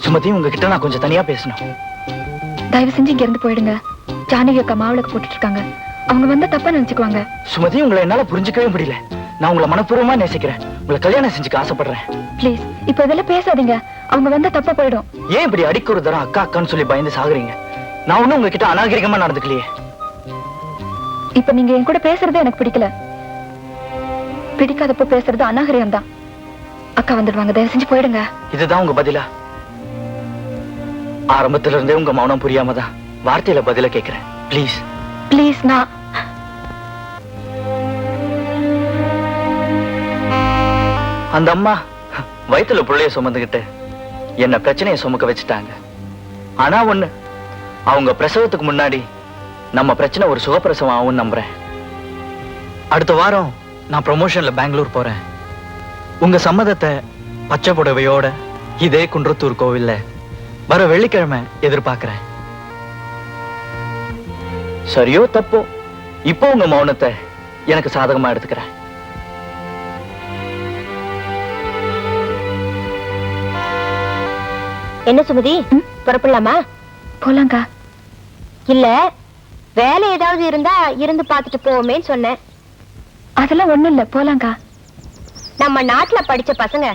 சுமதி, உங்ககிட்ட நான் கொஞ்சம் தனியா பேசணும். தயவு செஞ்சு இங்க இருந்து போயிடுங்க. ஜானகி அக்கா மாவிளக்கு போட்டுட்டு இருக்காங்க. அவங்க வந்தா தப்பா நினைச்சுக்குவாங்க. சுமதி, உங்களை என்னால புரிஞ்சுக்கவே முடியல. நான் உங்களை மனப்பூர்வமா நேசிக்கிறேன். உங்களை கல்யாணம் செஞ்சுக்க ஆசைப்படுறேன். ப்ளீஸ், இப்ப இதெல்லாம் பேசாதீங்க. அவங்க வந்தா தப்பா போயிடும். ஏன் இப்படி அடிக்க ஒரு தரம் அக்கா அக்கான்னு சொல்லி பயந்து சாகுறீங்க? நான் ஒண்ணும் உங்ககிட்ட அநாகரிகமா நடந்துக்கலையே. இப்ப நீங்க என் கூட பேசுறது எனக்கு பிடிக்கல. பிடிக்காதப்ப பேசுறது அநாகரிகம் தான். அக்கா வந்துடுவாங்க, தயவு செஞ்சு போயிடுங்க. இதுதான் உங்க பதிலா? ஆரம்பத்துல இருந்தே உங்க மௌனம் புரியாம தான் வார்த்தையில பதில கேக்குறேன். Please please. நான் அந்த அம்மா வயித்துல புள்ளைய சுமந்துகிட்டு என்ன பிரச்சனையை சுமக்க வச்சுட்டாங்க. ஆனா ஒண்ணு, அவங்க பிரசவத்துக்கு முன்னாடி நம்ம பிரச்சனை ஒரு சுகப்பிரசவம் ஆகும் நம்புறேன். அடுத்த வாரம் நான் ப்ரமோஷன்ல பெங்களூர் போறேன். உங்க சம்மதத்தை பச்சை புடவையோட இதே குன்றத்தூர் கோவில்ல வர வெள்ளிக்கிழமை எதிர்பார்க்கிறேன். சரியோ தப்போ, இப்போ உங்க மௌனத்தை எனக்கு சாதகமா எடுத்துக்கிறேன். என்ன சுமதி, புறப்படலாமா? போலாங்கா. இல்ல, வேலை ஏதாவது இருந்தா இருந்து பாத்துட்டு போவோமேன்னு சொன்னேன். அதெல்லாம் ஒண்ணும் இல்ல, போலாங்கா. நம்ம நாட்டுல படிச்ச பசங்க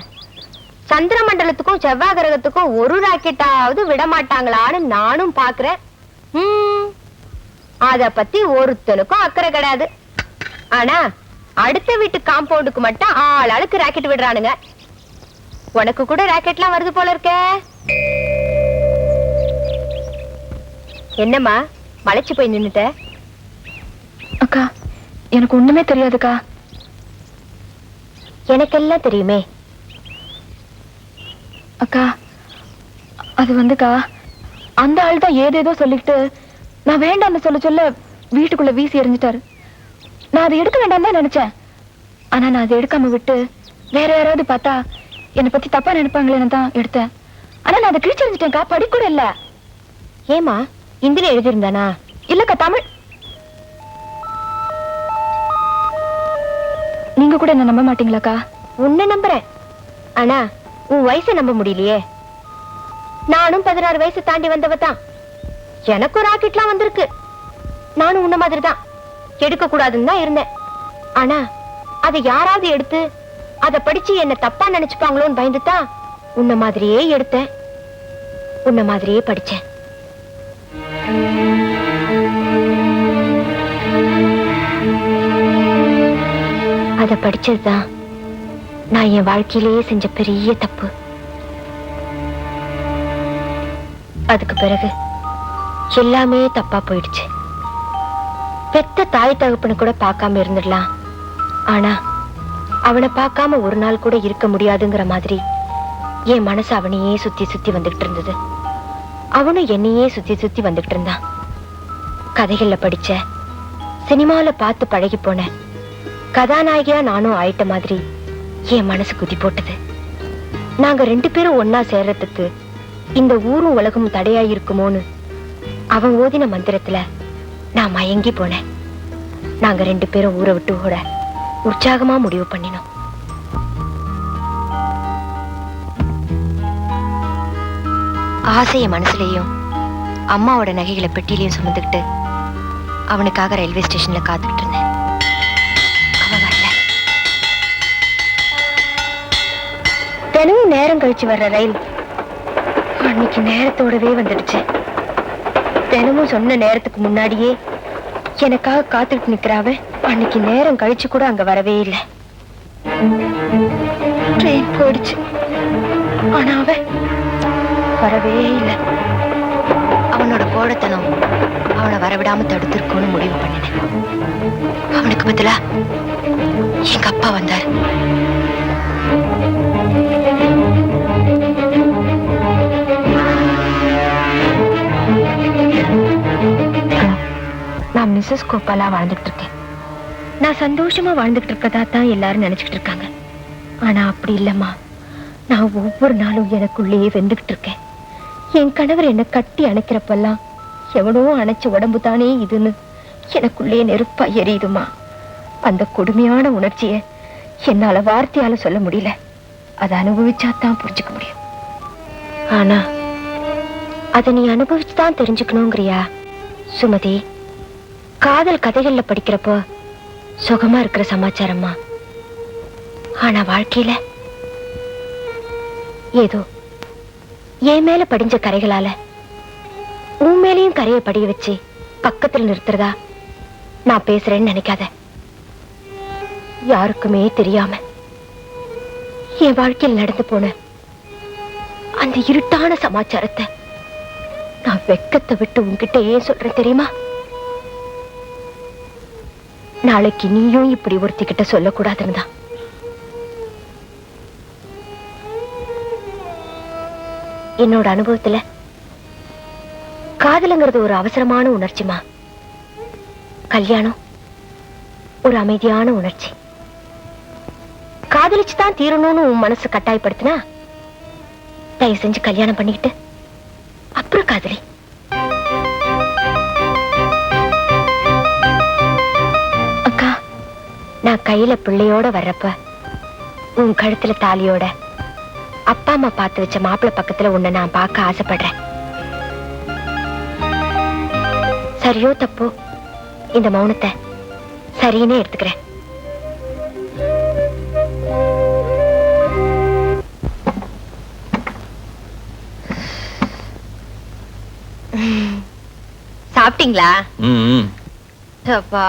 சந்திர மண்டலத்துக்கும் செவ்வாய் கிரகத்துக்கும் ஒரு ராக்கெட்டாவது விட மாட்டாங்களான்னு நானும் பாக்குறேன். அத பத்தி ஒருத்தனுக்கும் அக்கறை கிடையாது. ஆனா அடுத்த வீட்டு காம்பவுண்டுக்கு மட்டும் ஆளுக்கு ராக்கெட் விடுறானுங்க. உனக்கு கூட ராக்கெட்லாம் வருது போல இருக்க. என்னம்மா மலைச்சு போய் நின்னுட்ட? அக்கா, எனக்கு ஒண்ணுமே தெரியாதுக்கா. எனக்கெல்லாம் தெரியுமே. அக்கா, அது வந்துக்கா, அந்த ஆள் தான் ஏதேதோ சொல்லிட்டு நான் வேண்டாம்னு சொல்ல வீட்டுக்குள்ள வீசி எறிஞ்சிட்டாரு. நான் அதை எடுக்க வேண்டாம் தான் நினைச்சேன். ஆனா நான் அதை எடுக்காம விட்டு வேற யாராவது பார்த்தா என்னை பத்தி தப்பா நினைப்பாங்களேன்னு தான் எடுத்தேன். ஆனா நான் அதை கிழிச்செறிஞ்சிட்டேன்க்கா, படிக்கூட இல்ல. ஏமா, இந்தில எழுதியிருந்தானா? இல்லக்கா, தமிழ். நீங்க கூட என்ன நம்ப மாட்டீங்களாக்கா? உன்னை நம்புறேன், ஆனா உன் வயசை நம்ப முடியலையே. நானும் 16 வயசு தாண்டி வந்தவ தான். எனக்கும் ராக்கெட்லாம் வந்திருக்கு. நானும் உன்ன மாதிரி தான் எடுக்க கூடாதுன்னு தான் இருந்தேன். ஆனா அதை யாராவது எடுத்து அதை படிச்சு என்ன தப்பா நினைச்சுப்பாங்களோன்னு பயந்துதான் உன்ன மாதிரியே எடுத்தேன், உன்ன மாதிரியே படிச்சேன். அத படிச்சதுதான் நான் என் வாழ்க்கையிலேயே செஞ்ச பெரிய தப்பு. அதுக்கு பிறகு எல்லாமே தப்பா போயிடுச்சு. பெத்த தாய் தகப்பனை கூட பார்க்காம இருந்துடலாம், ஆனா அவனை பார்க்காம ஒரு நாள் கூட இருக்க முடியாதுங்கிற மாதிரி என் மனசு அவனையே சுத்தி சுத்தி வந்துகிட்டு இருந்தது. அவனும் என்னையே சுத்தி சுத்தி வந்துகிட்டு இருந்தான். கதைகள்ல படிச்ச, சினிமாவில பார்த்து பழகி போன கதாநாயகியா நானும் ஆயிட்ட மாதிரி என் மனசு குதி போட்டது. நாங்க 2 பேரும் ஒன்னா சேர்றதுக்கு இந்த ஊரும் உலகமும் தடையா இருக்குமோன்னு அவன் ஓதின மந்திரத்துல நான் மயங்கி போனேன். நாங்க 2 பேரும் ஊரை விட்டு கூட உற்சாகமா முடிவு பண்ணினோம். ஆசைய மனசுலயும் அம்மாவோட நகைகளை பெட்டியிலையும் சுமந்துக்கிட்டு அவனுக்காக ரயில்வே ஸ்டேஷன்ல காத்துக்கிட்டு இருந்தேன். அவன் வரல. தினமும் நேரம் கழிச்சு வர்ற ரயில் அன்னைக்கு நேரத்தோடவே வந்துடுச்சு. தினமும் சொன்ன நேரத்துக்கு முன்னாடியே எனக்காக காத்துட்டு நிக்கிறாவ அன்னைக்கு நேரம் கழிச்சு கூட அங்க வரவே இல்லை. ட்ரெயின் போயிடுச்சு, ஆனா அவ வரவே இல்லை. அவனோட கோடத்தனம் அவனை வரவிடாம தடுத்திருக்கோன்னு முடிவு பண்ணினேன். அவனுக்கு பதிலா எங்க அப்பா வந்தார். நான் மிஸ்ஸஸ் கோபாலா வாழ்ந்துகிட்டு இருக்கேன். நான் சந்தோஷமா வாழ்ந்துகிட்டு இருக்கதா தான் எல்லாரும் நினைச்சுக்கிட்டு இருக்காங்க. ஆனா அப்படி இல்லம்மா. நான் ஒவ்வொரு நாளும் எனக்குள்ளேயே வெந்துகிட்டு இருக்கேன். என் கணவர் என்னை கட்டி அணைக்கிறப்பெல்லாம் எவனோ அணைச்ச உடம்பு தானே இதுன்னு எனக்குள்ளே நெருப்பா எரியுதுமா. அந்த கொடுமையான உணர்ச்சிய என்னால வார்த்தையால சொல்ல முடியல. அதை அனுபவிச்சாதான் புரிஞ்சுக்க முடியும். ஆனா அதை நீ அனுபவிச்சுதான் தெரிஞ்சுக்கணுங்கிறியா சுமதி? காதல் கதைகள்ல படிக்கிறப்போ சுகமா இருக்கிற சமாச்சாரமா, ஆனா வாழ்க்கையில ஏதோ என் மேல படிஞ்ச கரைகளால உன் மேலையும் கரையை படிய வச்சு பக்கத்துல நிறுத்துறதா நான் பேசுறேன்னு நினைக்காத. யாருக்குமே தெரியாம என் வாழ்க்கையில் நடந்து போன அந்த இருட்டான சமாச்சாரத்தை நான் வெக்கத்தை விட்டு உன்கிட்ட ஏன் சொல்றேன் தெரியுமா? நாளைக்கு நீயும் இப்படி ஒருத்திக்கிட்ட சொல்லக்கூடாதுன்னு தான். என்னோட அனுபவத்துல காதலுங்கிறது ஒரு அவசரமான உணர்ச்சிமா. கல்யாணம் ஒரு அமைதியான உணர்ச்சி. காதலிச்சுதான் தீரணும்னு உன் மனசு கட்டாயப்படுத்தினா தயவு செஞ்சு கல்யாணம் பண்ணிக்கிட்டு அப்புறம் காதலி. அக்கா, நான் கையில பிள்ளையோட வர்றப்ப உன் கழுத்துல தாலியோட அப்பா அம்மா பார்த்து வச்ச மாப்பிள்ளை பக்கத்துல உன்னை நான் பார்க்க ஆசைப்படுறேன். சரியோ தப்போ இந்த மௌனத்தை சரின்னு எடுத்துக்கிறேன். சாப்பிட்டீங்களா? அப்பா,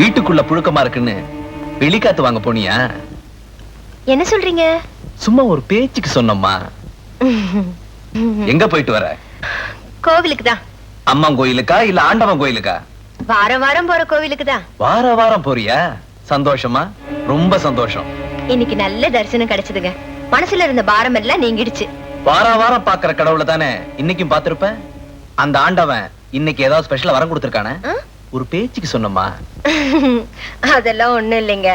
வீட்டுக்குள்ள புழுக்கமா இருக்குன்னு வெளிக்காத்து வாங்க போனியா? என்ன சொல்றீங்க? சும்மா ஒரு பேச்சுக்கு சொன்னம்மா. எங்க போயிட்டு வர? கோவிலுக்கு தான். அம்மன் கோயிலுக்கா இல்ல ஆண்டவன் கோயிலுக்கா? வாரம் வாரம் போற கோவிலுக்கு தான். வார வாரம் போறியா? சந்தோஷமா? ரொம்ப சந்தோஷம். இன்னைக்கு நல்ல தரிசனம் கிடைச்சதுங்க. மனசுல இருந்த பாரம் எல்லாம் நீங்கிடுச்சு. வார வாரம் பாக்குற கடவுளை தானே இன்னைக்கும் பாத்திருப்ப. அந்த ஆண்டவன் இன்னைக்கு ஏதாவது ஸ்பெஷலா வரம் கொடுத்திருக்கானே? ஒரு பேச்சுக்கு சொன்னம்மா. அதெல்லாம் ஒண்ணும் இல்லைங்க.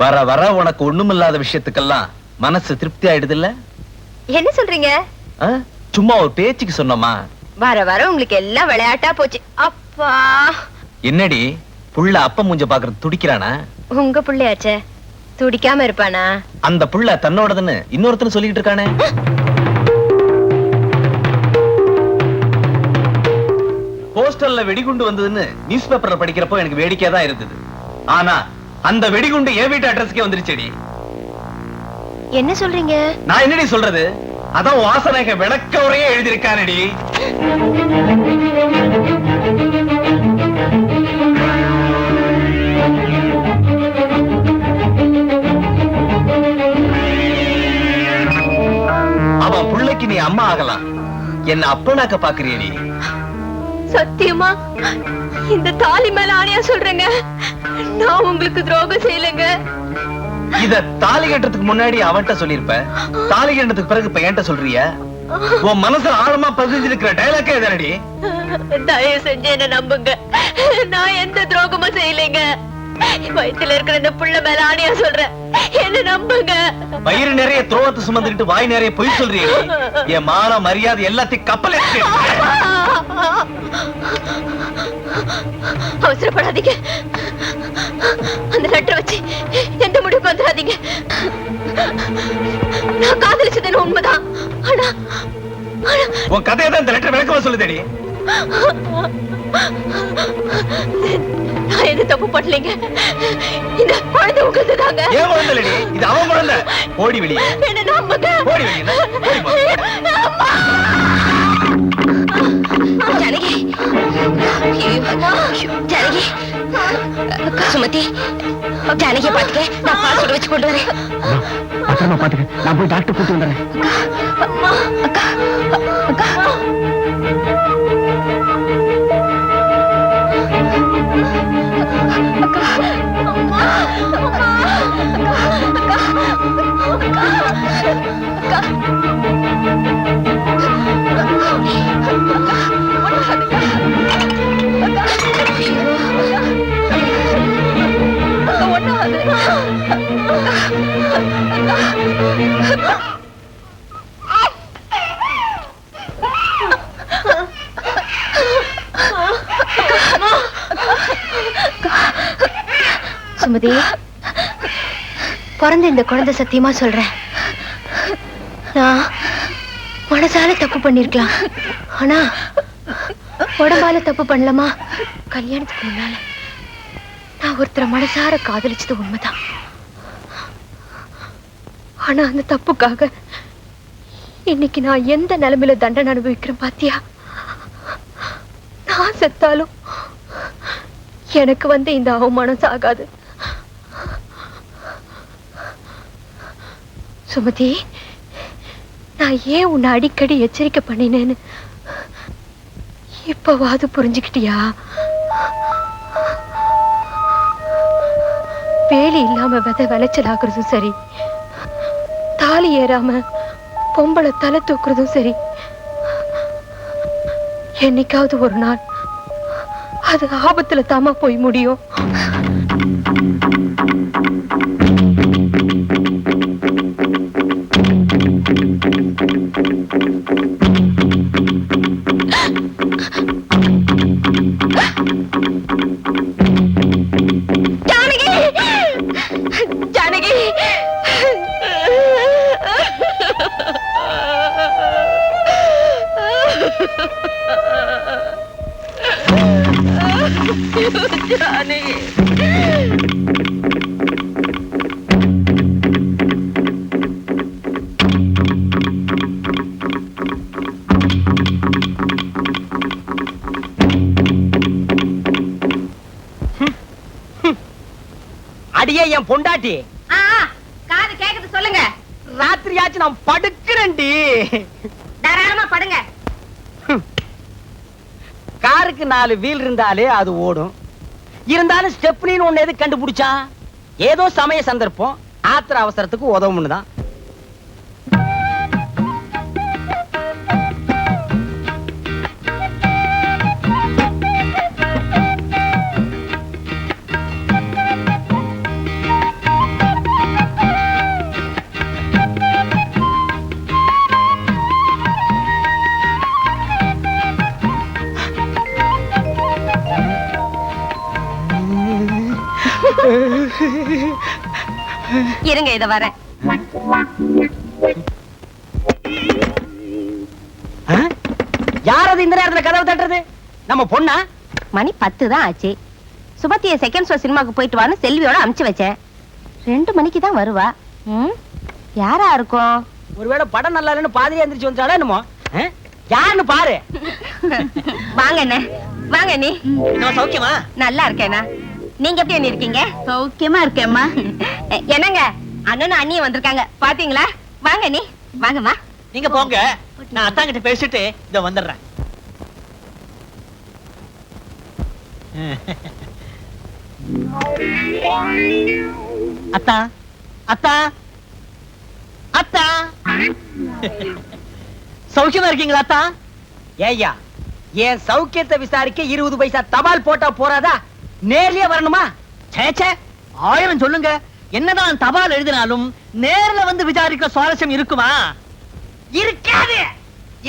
வர வர உனக்கு ஒண்ணுமில்லாத விஷயத்துக்கெல்லாம் மனசு திருப்தி ஆயிடுது இல்ல? என்ன சொல்றீங்க? சும்மா ஒரு பேச்சுக்கு சொன்னம்மா. வர வர உங்களுக்கு எல்லாம் விளையாட்டா போச்சு. அப்பா, என்னடி புள்ள அப்ப மூஞ்ச பாக்குறது துடிக்கிறானா? உங்க புள்ளையாச்சே, துடிக்காம இருப்பானா? அந்த புள்ள தன்னோடதுன்னு இன்னொருத்தன் சொல்லிட்டு இருக்கானே. போஸ்டர்ல வெடிகுண்டு வந்ததுன்னு நியூஸ் பேப்பர்ல படிக்கிறப்போ எனக்கு வேடிக்கையா தான் இருந்தது. ஆனா அந்த வெடிகுண்டு என் வீட்டு அட்ரஸ்க்கே வந்துருச்சேடி. என்ன சொல்றீங்க? நான் என்னடி சொல்றது? அதான் வாசனைக விளக்க உரையே எழுதியிருக்கானடி. அவன் புள்ளைக்கு நீ அம்மா ஆகலாம், என்ன அப்பனாக்க பாக்குறியடி? சத்தியமா இந்த தாலி மேல ஆணையா சொல்றேங்க, நான் உங்களுக்கு துரோகம் செய்யலங்க. இத தாலி கட்டுறதுக்கு முன்னாடி அவன்கிட்ட சொல்லிருப்ப, தாலி கட்டுறதுக்கு பிறகு இப்ப என்கிட்ட சொல்றிய? உன் மனசுல ஆழமா பதிஞ்சிருக்கிற டைலாக்கே எதனடி? தயவு செஞ்சு என்ன நம்புங்க, நான் எந்த துரோகமும் செய்யலைங்க. வயித்துல இருக்கிற இந்த புள்ள மேல ஆணையா சொல்றேன், என்ன நம்புங்க. வயிறு நிறைய துரோகத்தை சுமந்துக்கிட்டு வாய் நிறைய பொய் சொல்றிய. என் மான மரியாதை எல்லாத்தையும் கப்பல் அவசரப்படாதீங்க. அந்த லெட்டர் வச்சு எந்த முடிவுக்கு வந்துடாதீங்க. நான் காதலிச்சதுன்னு உண்மைதான். ஆனா உன் கதையை தான் இந்த லெட்டர் விளக்கமா சொல்லுதேடி. நான் எது தப்பு பண்ணலைங்க. இந்த குழந்தை உங்களது தாங்க. ஏன் குழந்தை இல்லடி, இது அவன் குழந்தை. ஓடி வெளியே, என்ன நம்புங்க. ஓடி வெளியே, ஓடி போ. ஜானகி, ஜானகி, சுமதி, ஜானகியை பாத்துக்க, நான் பால் சுட வச்சு கொண்டு வரேன். பத்திரமா பாத்துக்க, நான் போய் டாக்டர் கூட்டு வந்துடுறேன். அக்கா, அக்கா, சுமதி, பிறந்த இந்த குழந்தை சத்தியமா சொல்றேன், நான் மனசால தப்பு பண்ணிருக்கலாம், ஆனா உடம்பால தப்பு பண்ணலாமா? கல்யாணத்துக்கு முன்னால நான் ஒருத்தரை மனசார காதலிச்சது உண்மைதான். ஆனா அந்த தப்புக்காக இன்னைக்கு நான் எந்த நிலைமையில தண்டனை அனுபவிக்கிறேன் பாத்தியா? நான் செத்தாலும் எனக்கு வந்து இந்த அவமானம் சாகாது. சுமதி, நான் ஏன் உன்னை அடிக்கடி எச்சரிக்கை பண்ணினேன்னு இப்பவாது புரிஞ்சுக்கிட்டியா? வேலி இல்லாம விளைச்சல் ஆகுறதும் சரி, தாலி ஏறாம பொம்பளை தலை தூக்குறதும் சரி, என்னைக்காவது ஒரு நாள் அது ஆபத்துல தாமா போய் முடியும். அடியே என் பொண்டாட்டி, காது கேக்குது, சொல்லுங்க. ராத்திரியாச்சு நான் படுக்கிறேன்டி. தாராளமா படுங்க. காருக்கு 4 வீல் இருந்தாலே அது ஓடும். இருந்தாலும் ஸ்டெப்னின்னு ஒண்ணு எது கண்டுபிடிச்சா? ஏதோ சமய சந்தர்ப்பம், ஆத்திர அவசரத்துக்கு உதவும்னு தான். இருங்க, இத வரேன். யார் அது இந்த நேரத்துல கதவு தட்டுறது? நம்ம பொண்ணா? மணி 10 தான் ஆச்சு. சுபத்திய செகண்ட் ஷோ சினிமாக்கு போயிட்டு வான்னு செல்வியோட அனுப்பிச்சு வச்சேன். 2 மணிக்கு தான் வருவா. யாரா இருக்கும்? ஒருவேளை படம் நல்லா இல்லைன்னு பாதிரியா எந்திரிச்சு வந்துட்டாளா என்னமோ? யாருன்னு பாரு. வாங்க அண்ணே, வாங்க நீ. சௌக்கியமா? நல்லா இருக்கேனா? நீங்க எப்படி அண்ணி இருக்கீங்க? சௌக்கியமா இருக்கேம்மா. என்னங்க, அண்ணனும் அண்ணியும் வந்திருக்காங்க பாத்தீங்களா? வாங்க நீ, வாங்கம்மா. நீங்க போங்க, நான் அத்தாங்கிட்ட பேசிட்டு இத வந்துடுறேன். அத்தா, அத்தா, அத்தா, சௌக்கியமா இருக்கீங்களா அத்தா? ஏய்யா, என் சௌக்கியத்தை விசாரிக்க 20 பைசா தபால் போட்டா போறாதா? நேர்லயே வரணுமா? சேச்சே, 1000 சொல்லுங்க. என்னதான் தபால் எழுதினாலும் நேர்ல வந்து விசாரிக்க சுவாரஸ்யம் இருக்குமா? இருக்காது,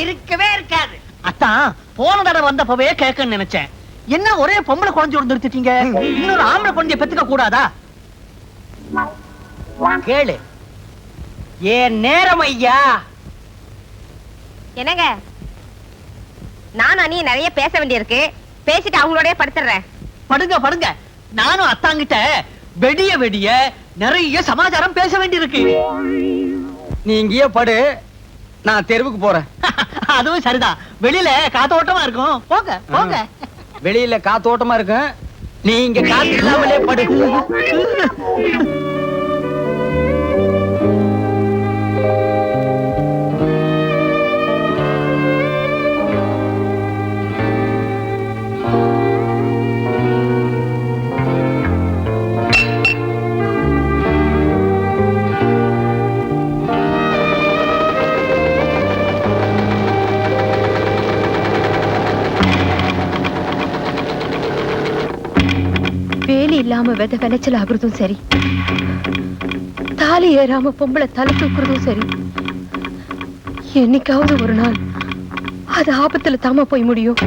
இருக்கவே இருக்காது. அத்தான், போன தடவை வந்தப்பவே கேட்கன்னு நினைச்சேன். என்ன ஒரே பொம்பளை குழந்தை நிறுத்திட்டீங்க? இன்னொரு ஆம்பளை குழந்தைய பெத்துக்க கூடாதா? கேளு, ஏன் நேரம் ஐயா. என்னங்க, நானும் நீ நிறைய பேச வேண்டியிருக்கு, பேசிட்டு அவங்களோடய படுத்துறேன். படுங்க படுங்க, நானும் அத்தாங்கிட்ட வெடிய வெடிய நிறைய சமாச்சாரம் பேச வேண்டியிருக்கு. நீ இங்கேயே படு, நான் தெருவுக்கு போறேன். அதுவும் சரிதான், வெளியில காத்தோட்டமா இருக்கும். போங்க போங்க. வெளியில காத்தோட்டமா இருக்கு, நீ இங்க காத்து இல்லாமலே படு. வேலி இல்லாம வித விளைச்சல் ஆகுறதும் சரி, தாலி ஏறாம பொம்பளை தலை தூக்குறதும் சரி, என்னைக்காவது ஒரு நாள் அது ஆபத்துல தாம போய் முடியும்.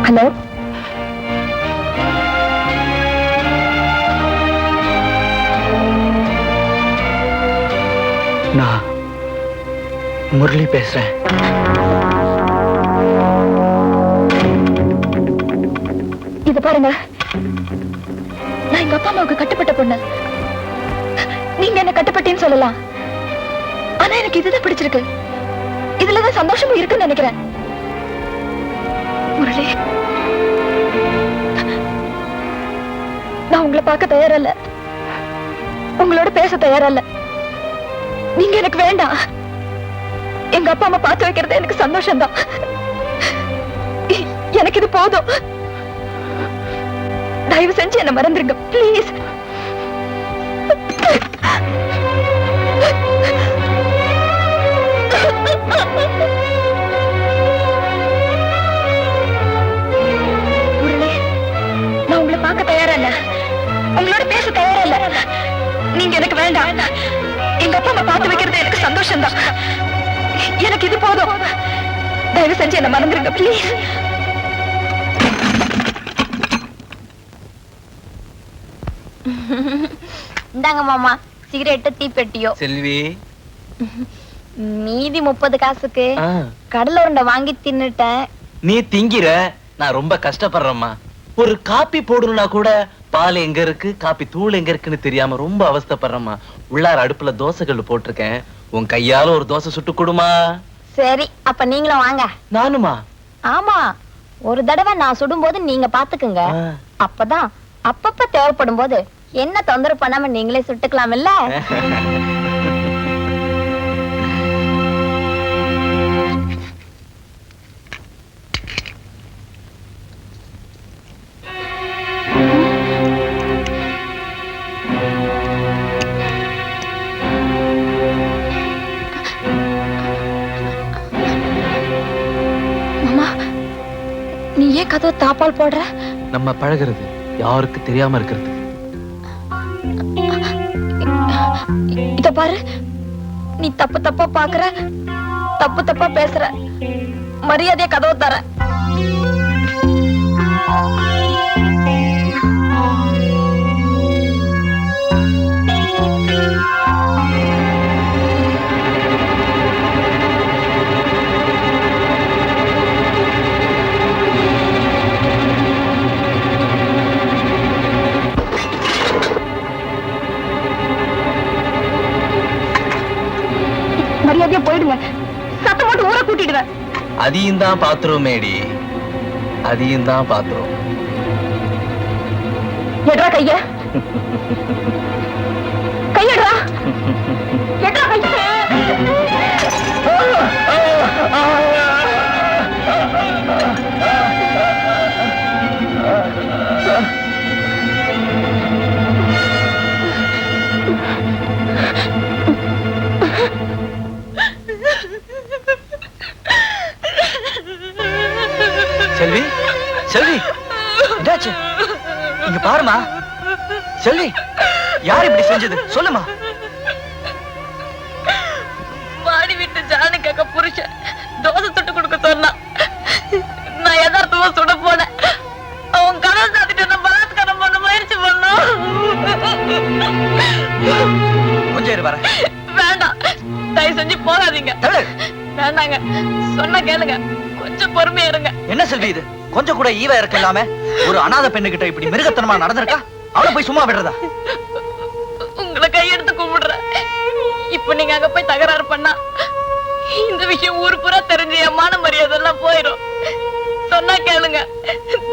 ஹலோ, நான் முரளி பேசுறேன். இது பாருங்க, நான் எங்க அப்பா அம்மாவுக்கு கட்டுப்பட்ட பொண்ணு. நீங்க என்ன கட்டுப்பட்டேன்னு சொல்லலாம், ஆனா எனக்கு இதுதான் பிடிச்சிருக்கு. இதுலதான் சந்தோஷமும் இருக்குன்னு நினைக்கிறேன். முரளி, நான் உங்களை பார்க்க தயாரில்ல, உங்களோட பேச தயாரில்ல. நீங்க எனக்கு வேண்டாம். எங்க அப்பா அம்மா பார்த்து வைக்கிறது எனக்கு சந்தோஷம்தான். எனக்கு இது போதும். தயவு செஞ்சு என்ன மறந்துருங்க ப்ளீஸ். நான் உங்களை பார்க்க தயாரா இல்ல, உங்களோட பேச தயாரா இல்ல. நீங்க எனக்கு வேண்டாம். எங்க அப்பா அம்மா பார்த்து வைக்கிறது எனக்கு சந்தோஷம்தான். எனக்கு இது போதும். தயவு செஞ்சு என்ன மறந்துருங்க ப்ளீஸ். இந்தாங்க மாமா, சிகரெட்டு தீப்பெட்டியோ. செல்வி, மீதி 30 காசுக்கு கடலை உருண்டை வாங்கி தின்னுட்டேன். நீ திங்கிற, நான் ரொம்ப கஷ்டப்படுறேம்மா. ஒரு காப்பி போடணும்னா கூட பால் எங்க இருக்கு, காப்பி தூள் எங்க இருக்குன்னு தெரியாம ரொம்ப அவஸ்தைப்படுறேம்மா. உள்ளார அடுப்புல தோசைகள் போட்டிருக்கேன், உன் கையால ஒரு தோசை சுட்டு கொடுமா. சரி, அப்ப நீங்களும் வாங்க. நானுமா? ஆமா, ஒரு தடவை நான் சுடும்போது நீங்க பாத்துக்குங்க. அப்பதான் அப்பப்ப தேவைப்படும் போது என்ன தொந்தரவு பண்ணாம நீங்களே சுட்டுக்கலாம் இல்ல? மாமா, நீ ஏன் கதவை தாப்பால் போடுற? நம்ம பழகிறது யாருக்கு தெரியாம இருக்கிறது. இத பாரு, நீ தப்பு தப்பா பாக்குற, தப்பு தப்பா பேசுற. மரியாதையா கதவு தர. மரியாதையா போயிடுங்க, சத்தம் போட்டு ஊரை கூட்டிடுவேன். அதையும் தான் பாத்துரும் மேடி, அதையும் தான் பாத்துரும். எட்ரா கைய, கையடா, எட்ரா கைய. செஞ்சது சொல்லுமா? மாடி விட்டு ஜானுக்காக புருஷன் தோசை சுட்டு கொடுக்க சொன்னான். நான் யதார்த்தமா சுட போனேன். அவன் கதை சாத்திட்டு என்ன பலாத்காரம் பண்ண முயற்சி பண்ணோம். கொஞ்சம் இரு வரேன். வேண்டாம், தயவு செஞ்சு போகாதீங்க. வேண்டாங்க, சொன்ன கேளுங்க, கொஞ்சம் பொறுமையா இருங்க. என்ன செல்வி இது? கொஞ்சம் கூட ஈவ இருக்கு இல்லாம ஒரு அனாதை பெண்ணுகிட்ட இப்படி மிருகத்தனமா நடந்திருக்கா? அவளை போய் சும்மா விடுறதா? உங்களை கையெடுத்து கும்பிடுறேன். இப்ப நீங்க அங்க போய் தகராறு பண்ணா இந்த விஷயம் ஊரு பூரா தெரிஞ்சு என் மான மரியாதை எல்லாம் போயிடும். சொன்னா கேளுங்க,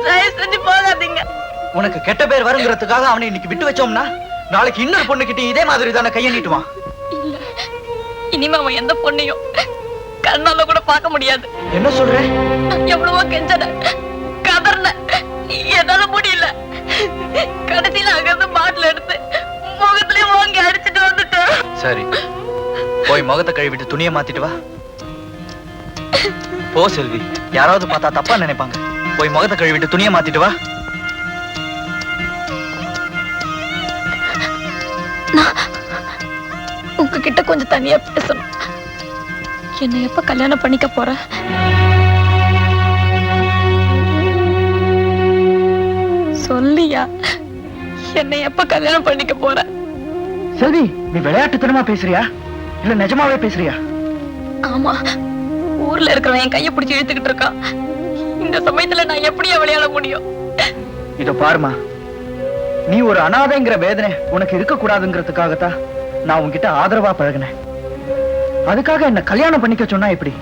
தயவு செஞ்சு போகாதீங்க. உனக்கு கெட்ட பேர் வருங்கிறதுக்காக அவனை இன்னைக்கு விட்டு வச்சோம்னா நாளைக்கு இன்னொரு பொண்ணுகிட்ட இதே மாதிரி தானே கையை நீட்டுவான். இல்ல, இனிமே அவன் எந்த பொண்ணையும் கண்ணால கூட பார்க்க முடியாது. என்ன சொல்ற? எவ்வளவோ கெஞ்சன கதர்ன, என்னால முடியல. கடைசியில அங்கிருந்து பாட்டில் எடுத்து முகத்திலே வாங்கி அடிச்சுட்டு வந்துட்டேன். சரி, போய் முகத்தை கழுவிட்டு துணியை மாத்திட்டு வா. போ செல்வி, யாராவது பார்த்தா தப்பா நினைப்பாங்க. போய் முகத்தை கழுவிட்டு துணியை மாத்திட்டு வா. உங்ககிட்ட கொஞ்சம் தனியா பேசணும். என்ன எப்ப கல்யாணம் பண்ணிக்க போற? சொல்லியா, என்னை எப்ப கல்யாணம் பண்ணிக்க போற? செல்வி, நீ விளையாட்டுத்தனமா பேசுறியா இல்ல நிஜமாவே பேசுறியா? ஆமா, ஊர்ல இருக்கிறவன் என் கைய பிடிச்சு இழுத்துக்கிட்டு இருக்கான். இந்த சமயத்துல நான் எப்படியா விளையாட முடியும்? இதோ பாருமா, நீ ஒரு அனாதைங்கிற வேதனை உனக்கு இருக்க கூடாதுங்கிறதுக்காகத்தான் நான் உன்கிட்ட ஆதரவா பழகினேன். அதுக்காக என்ன கல்யாணம் பண்ணிக்க சொன்னா எப்படி?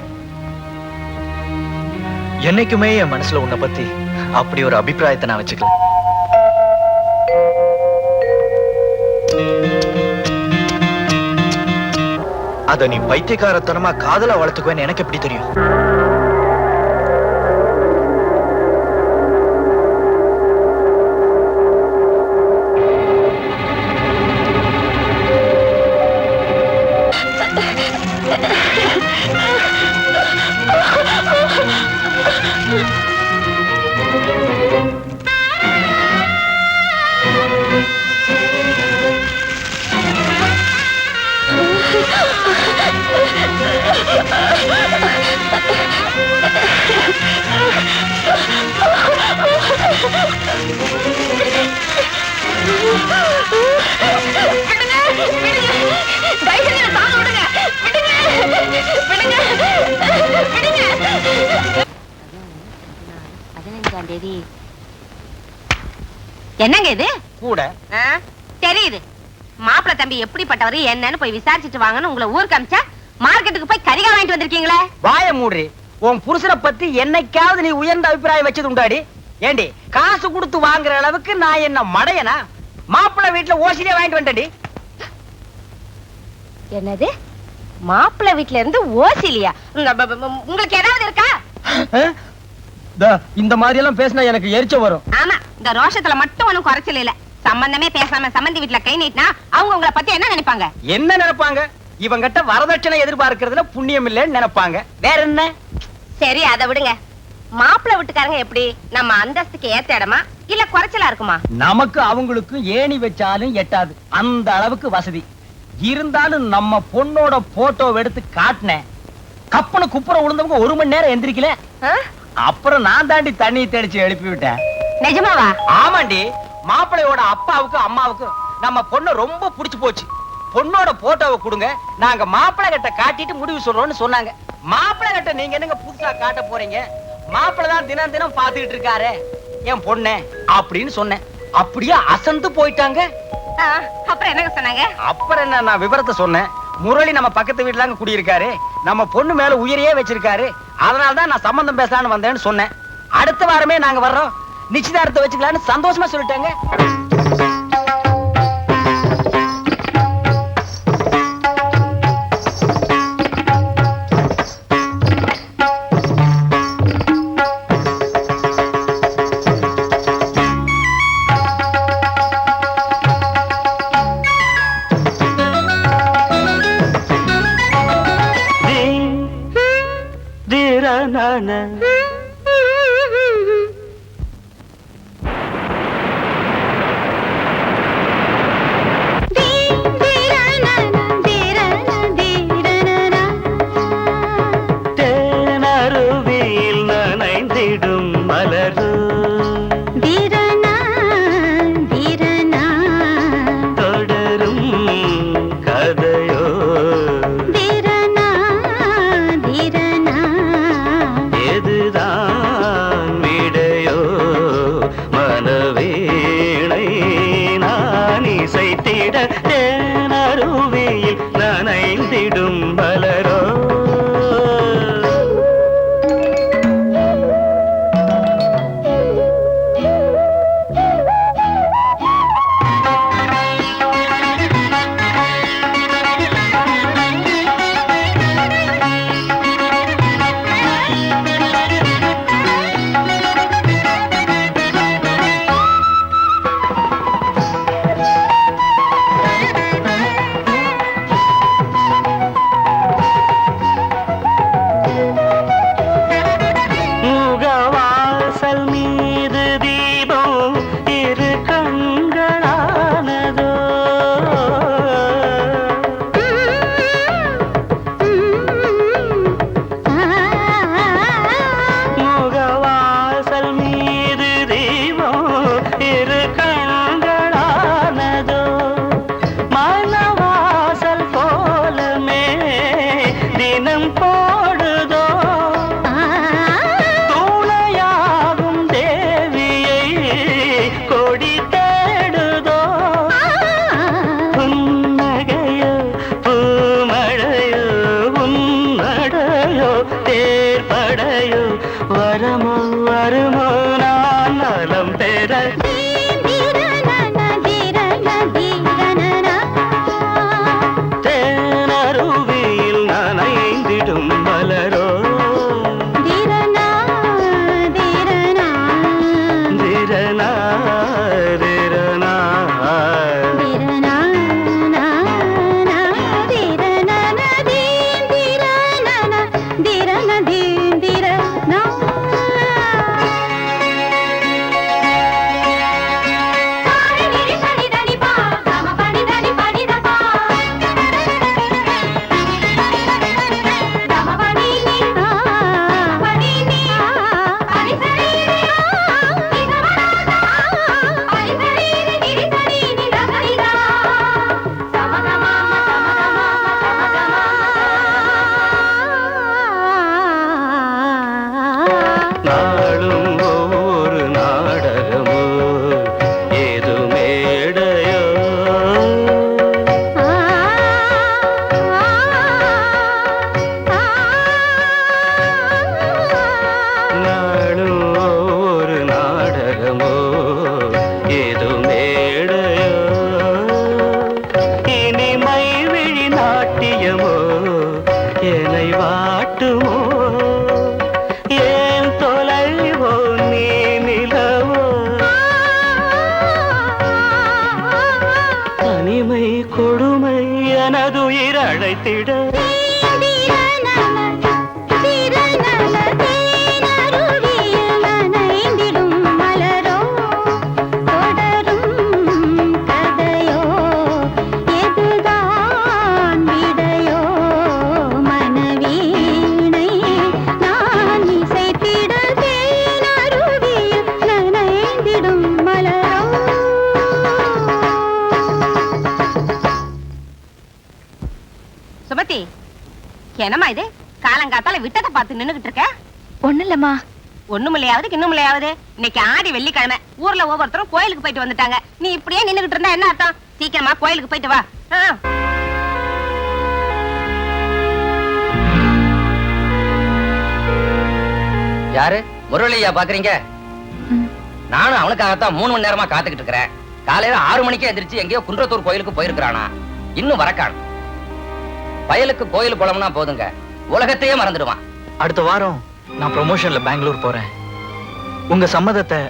என்னைக்குமே என் மனசுல உன்னை பத்தி அப்படி ஒரு அபிப்பிராயத்தை நான் வச்சுக்கல. அத நீ பைத்தியக்காரத்தனமா காதலா வளர்த்துக்குவேன்னு எனக்கு எப்படி தெரியும்? என்னங்க இது கூட தெரியுது. மாப்பிள்ள தம்பி எப்படிப்பட்டவரு என்னன்னு போய் விசாரிச்சுட்டு வாங்கன்னு உங்களை ஊருக்கு அமிச்சா மார்க்கெட்டுக்கு போய் கரிகா வாங்கிட்டு வந்திருக்கீங்களே. வாய மூடுறி. உன் புருஷனை பத்தி என்னைக்காவது நீ உயர்ந்த அபிப்பிராயம் வச்சது உண்டாடி? ஏண்டி, காசு கொடுத்து வாங்குற அளவுக்கு நான் என்ன மடையனா? மாப்பிள்ளை வீட்டுல ஓசிலே வாங்கிட்டு வந்துட்டடி. என்னது, மாப்பிள்ள வீட்ல இருந்து ஓசிலியா? உங்களுக்கு ஏதாவது இருக்கா? இந்த மாதிரி எல்லாம் பேசினா எனக்கு எரிச்ச வரும். ஆமா, இந்த ரோஷத்துல மட்டும் ஒண்ணும் குறைச்சல இல்ல. சம்பந்தமே பேசாம சம்பந்தி வீட்ல கை நீட்டினா அவங்க உங்களை பத்தி என்ன நினைப்பாங்க? என்ன நினைப்பாங்க? இவங்கிட்ட வரதட்சணை எதிர்பார்க்கறதுல புண்ணியம் இல்லைன்னு நினைப்பாங்க. வேற என்ன? சரி, அதை விடுங்க. மாப்பிள்ள வீட்டுக்காரங்க எப்படி? நம்ம அந்தஸ்துக்கு ஏத்த இடமா இல்ல குறைச்சலா இருக்குமா? நமக்கு அவங்களுக்கு ஏணி வச்சாலும் எட்டாது, அந்த அளவுக்கு வசதி இருந்தாலும் நம்ம பொண்ணோட போட்டோ எடுத்து காட்டினேன். கப்பன குப்புற விழுந்தவங்க 1 மணி நேரம் எந்திரிக்கல. அப்புறம் நான் தாண்டி தண்ணி தெளிச்சு எழுப்பி விட்டேன். நிஜமாவா? ஆமாண்டி. மாப்பிள்ளையோட அப்பாவுக்கு அம்மாவுக்கு நம்ம பொண்ணு ரொம்ப பிடிச்சு போச்சு. பொண்ணோட போட்டோவை கொடுங்க, நாங்க மாப்பிள்ளை கிட்ட காட்டிட்டு முடிவு சொல்றோம்னு சொன்னாங்க. மாப்பிள்ளை கிட்ட நீங்க என்னங்க புதுசா காட்ட போறீங்க? மாப்பிள்ளை தான் தினம் தினம் பாத்துக்கிட்டு இருக்காரு என் பொண்ணு அப்படின்னு சொன்னேன். அப்படியே அசந்து போயிட்டாங்க. அப்புறம் என்னங்க சொன்னாங்க? அப்புறம் என்ன, நான் விவரத்தை சொன்னேன். முரளி நம்ம பக்கத்து வீட்டுல குடியிருக்காரு, நம்ம பொண்ணு மேல உயிரையே வச்சிருக்காரு, அதனாலதான் நான் சம்பந்தம் பேசலான்னு வந்தேன்னு சொன்னேன். அடுத்த வாரமே நாங்க வர்றோம், நிச்சயதார்த்தத்தை வச்சுக்கலான்னு சந்தோஷமா சொல்லிட்டாங்க. இளமை கொடுமை எனதுயிர் அழைத்திட சுமதி, என்னம்மா இது காலங்காத்தால விட்டதை பார்த்து நின்னுகிட்டு இருக்க? ஒண்ணு இல்லம்மா. ஒண்ணுமில்லையாவது இன்னுமில்லையாவது இன்னைக்கு ஆடி வெள்ளிக்கிழமை, ஊர்ல ஒவ்வொருத்தரும் கோயிலுக்கு போயிட்டு வந்துட்டாங்க. நீ இப்படியே நின்னுகிட்டு இருந்தா என்ன அர்த்தம்? சீக்கிரமா கோயிலுக்கு போயிட்டு வா. யாரு முரளியா பாக்குறீங்க? நானும் அவனுக்காகத்தான் 3 மணி நேரமா காத்துக்கிட்டு இருக்கிறேன். காலையில 6 மணிக்கே எந்திரிச்சு எங்கேயோ குன்றத்தூர் கோயிலுக்கு போயிருக்கிறானா, இன்னும் வரக்கான. வயலுக்கு கோயில் குளம்னா போதுங்க, உலகத்தையே மறந்துடுவான். அடுத்த வாரம் நான் ப்ரமோஷன்ல பெங்களூர் போறேன். உங்க சம்மதத்தை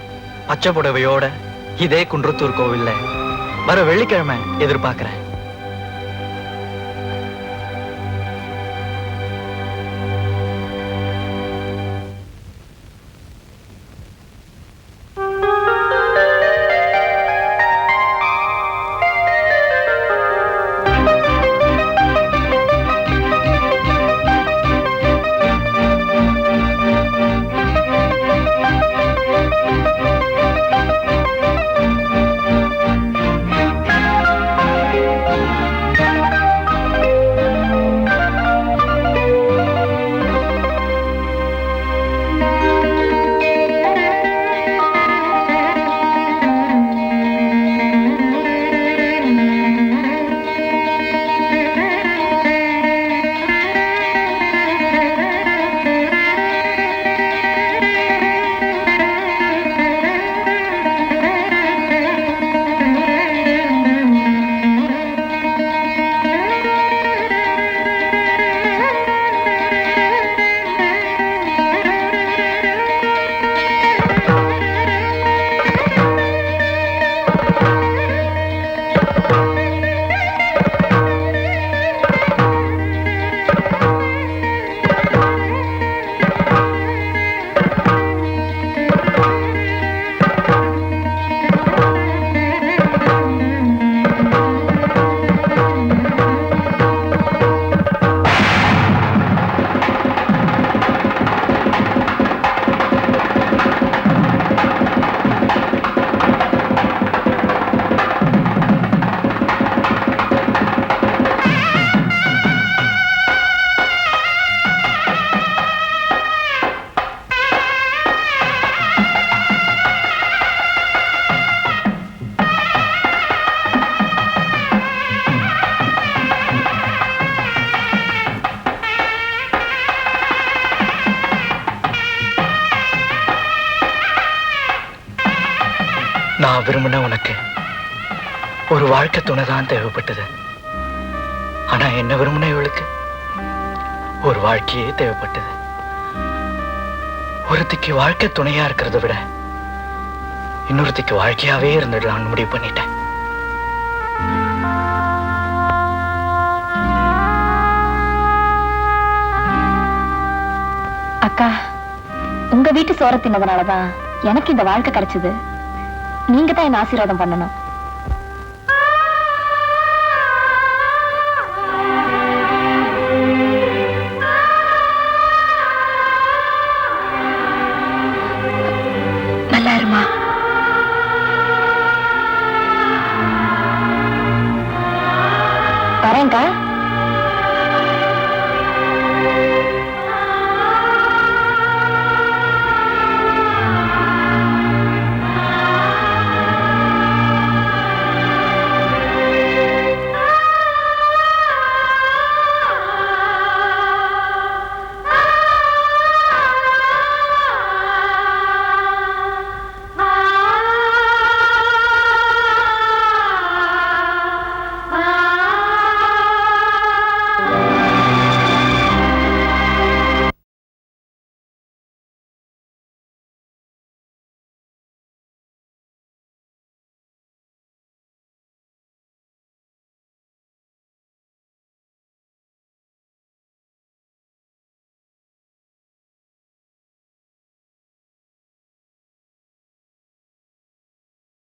பச்சை புடவையோட இதே குன்றத்தூர் கோவில்ல வர வெள்ளிக்கிழமை எதிர்பார்க்கிறேன். நான் விரும்பின உனக்கு ஒரு வாழ்க்கை துணைதான் தேவைப்பட்டது. ஆனா என்ன விரும்பின இவளுக்கு ஒரு வாழ்க்கையே தேவைப்பட்டது. ஒருத்திக்கு வாழ்க்கை துணையா இருக்கிறத விட இன்னொருத்திக்கு வாழ்க்கையாவே இருந்துடலாம்னு முடிவு பண்ணிட்டேன். அக்கா, உங்க வீட்டு சோற தின்னதுனாலதான் எனக்கு இந்த வாழ்க்கை கிடைச்சது. நீங்க தான் என்ன ஆசீர்வாதம் பண்ணணும். நல்லா இருமா. வரேன்க்கா.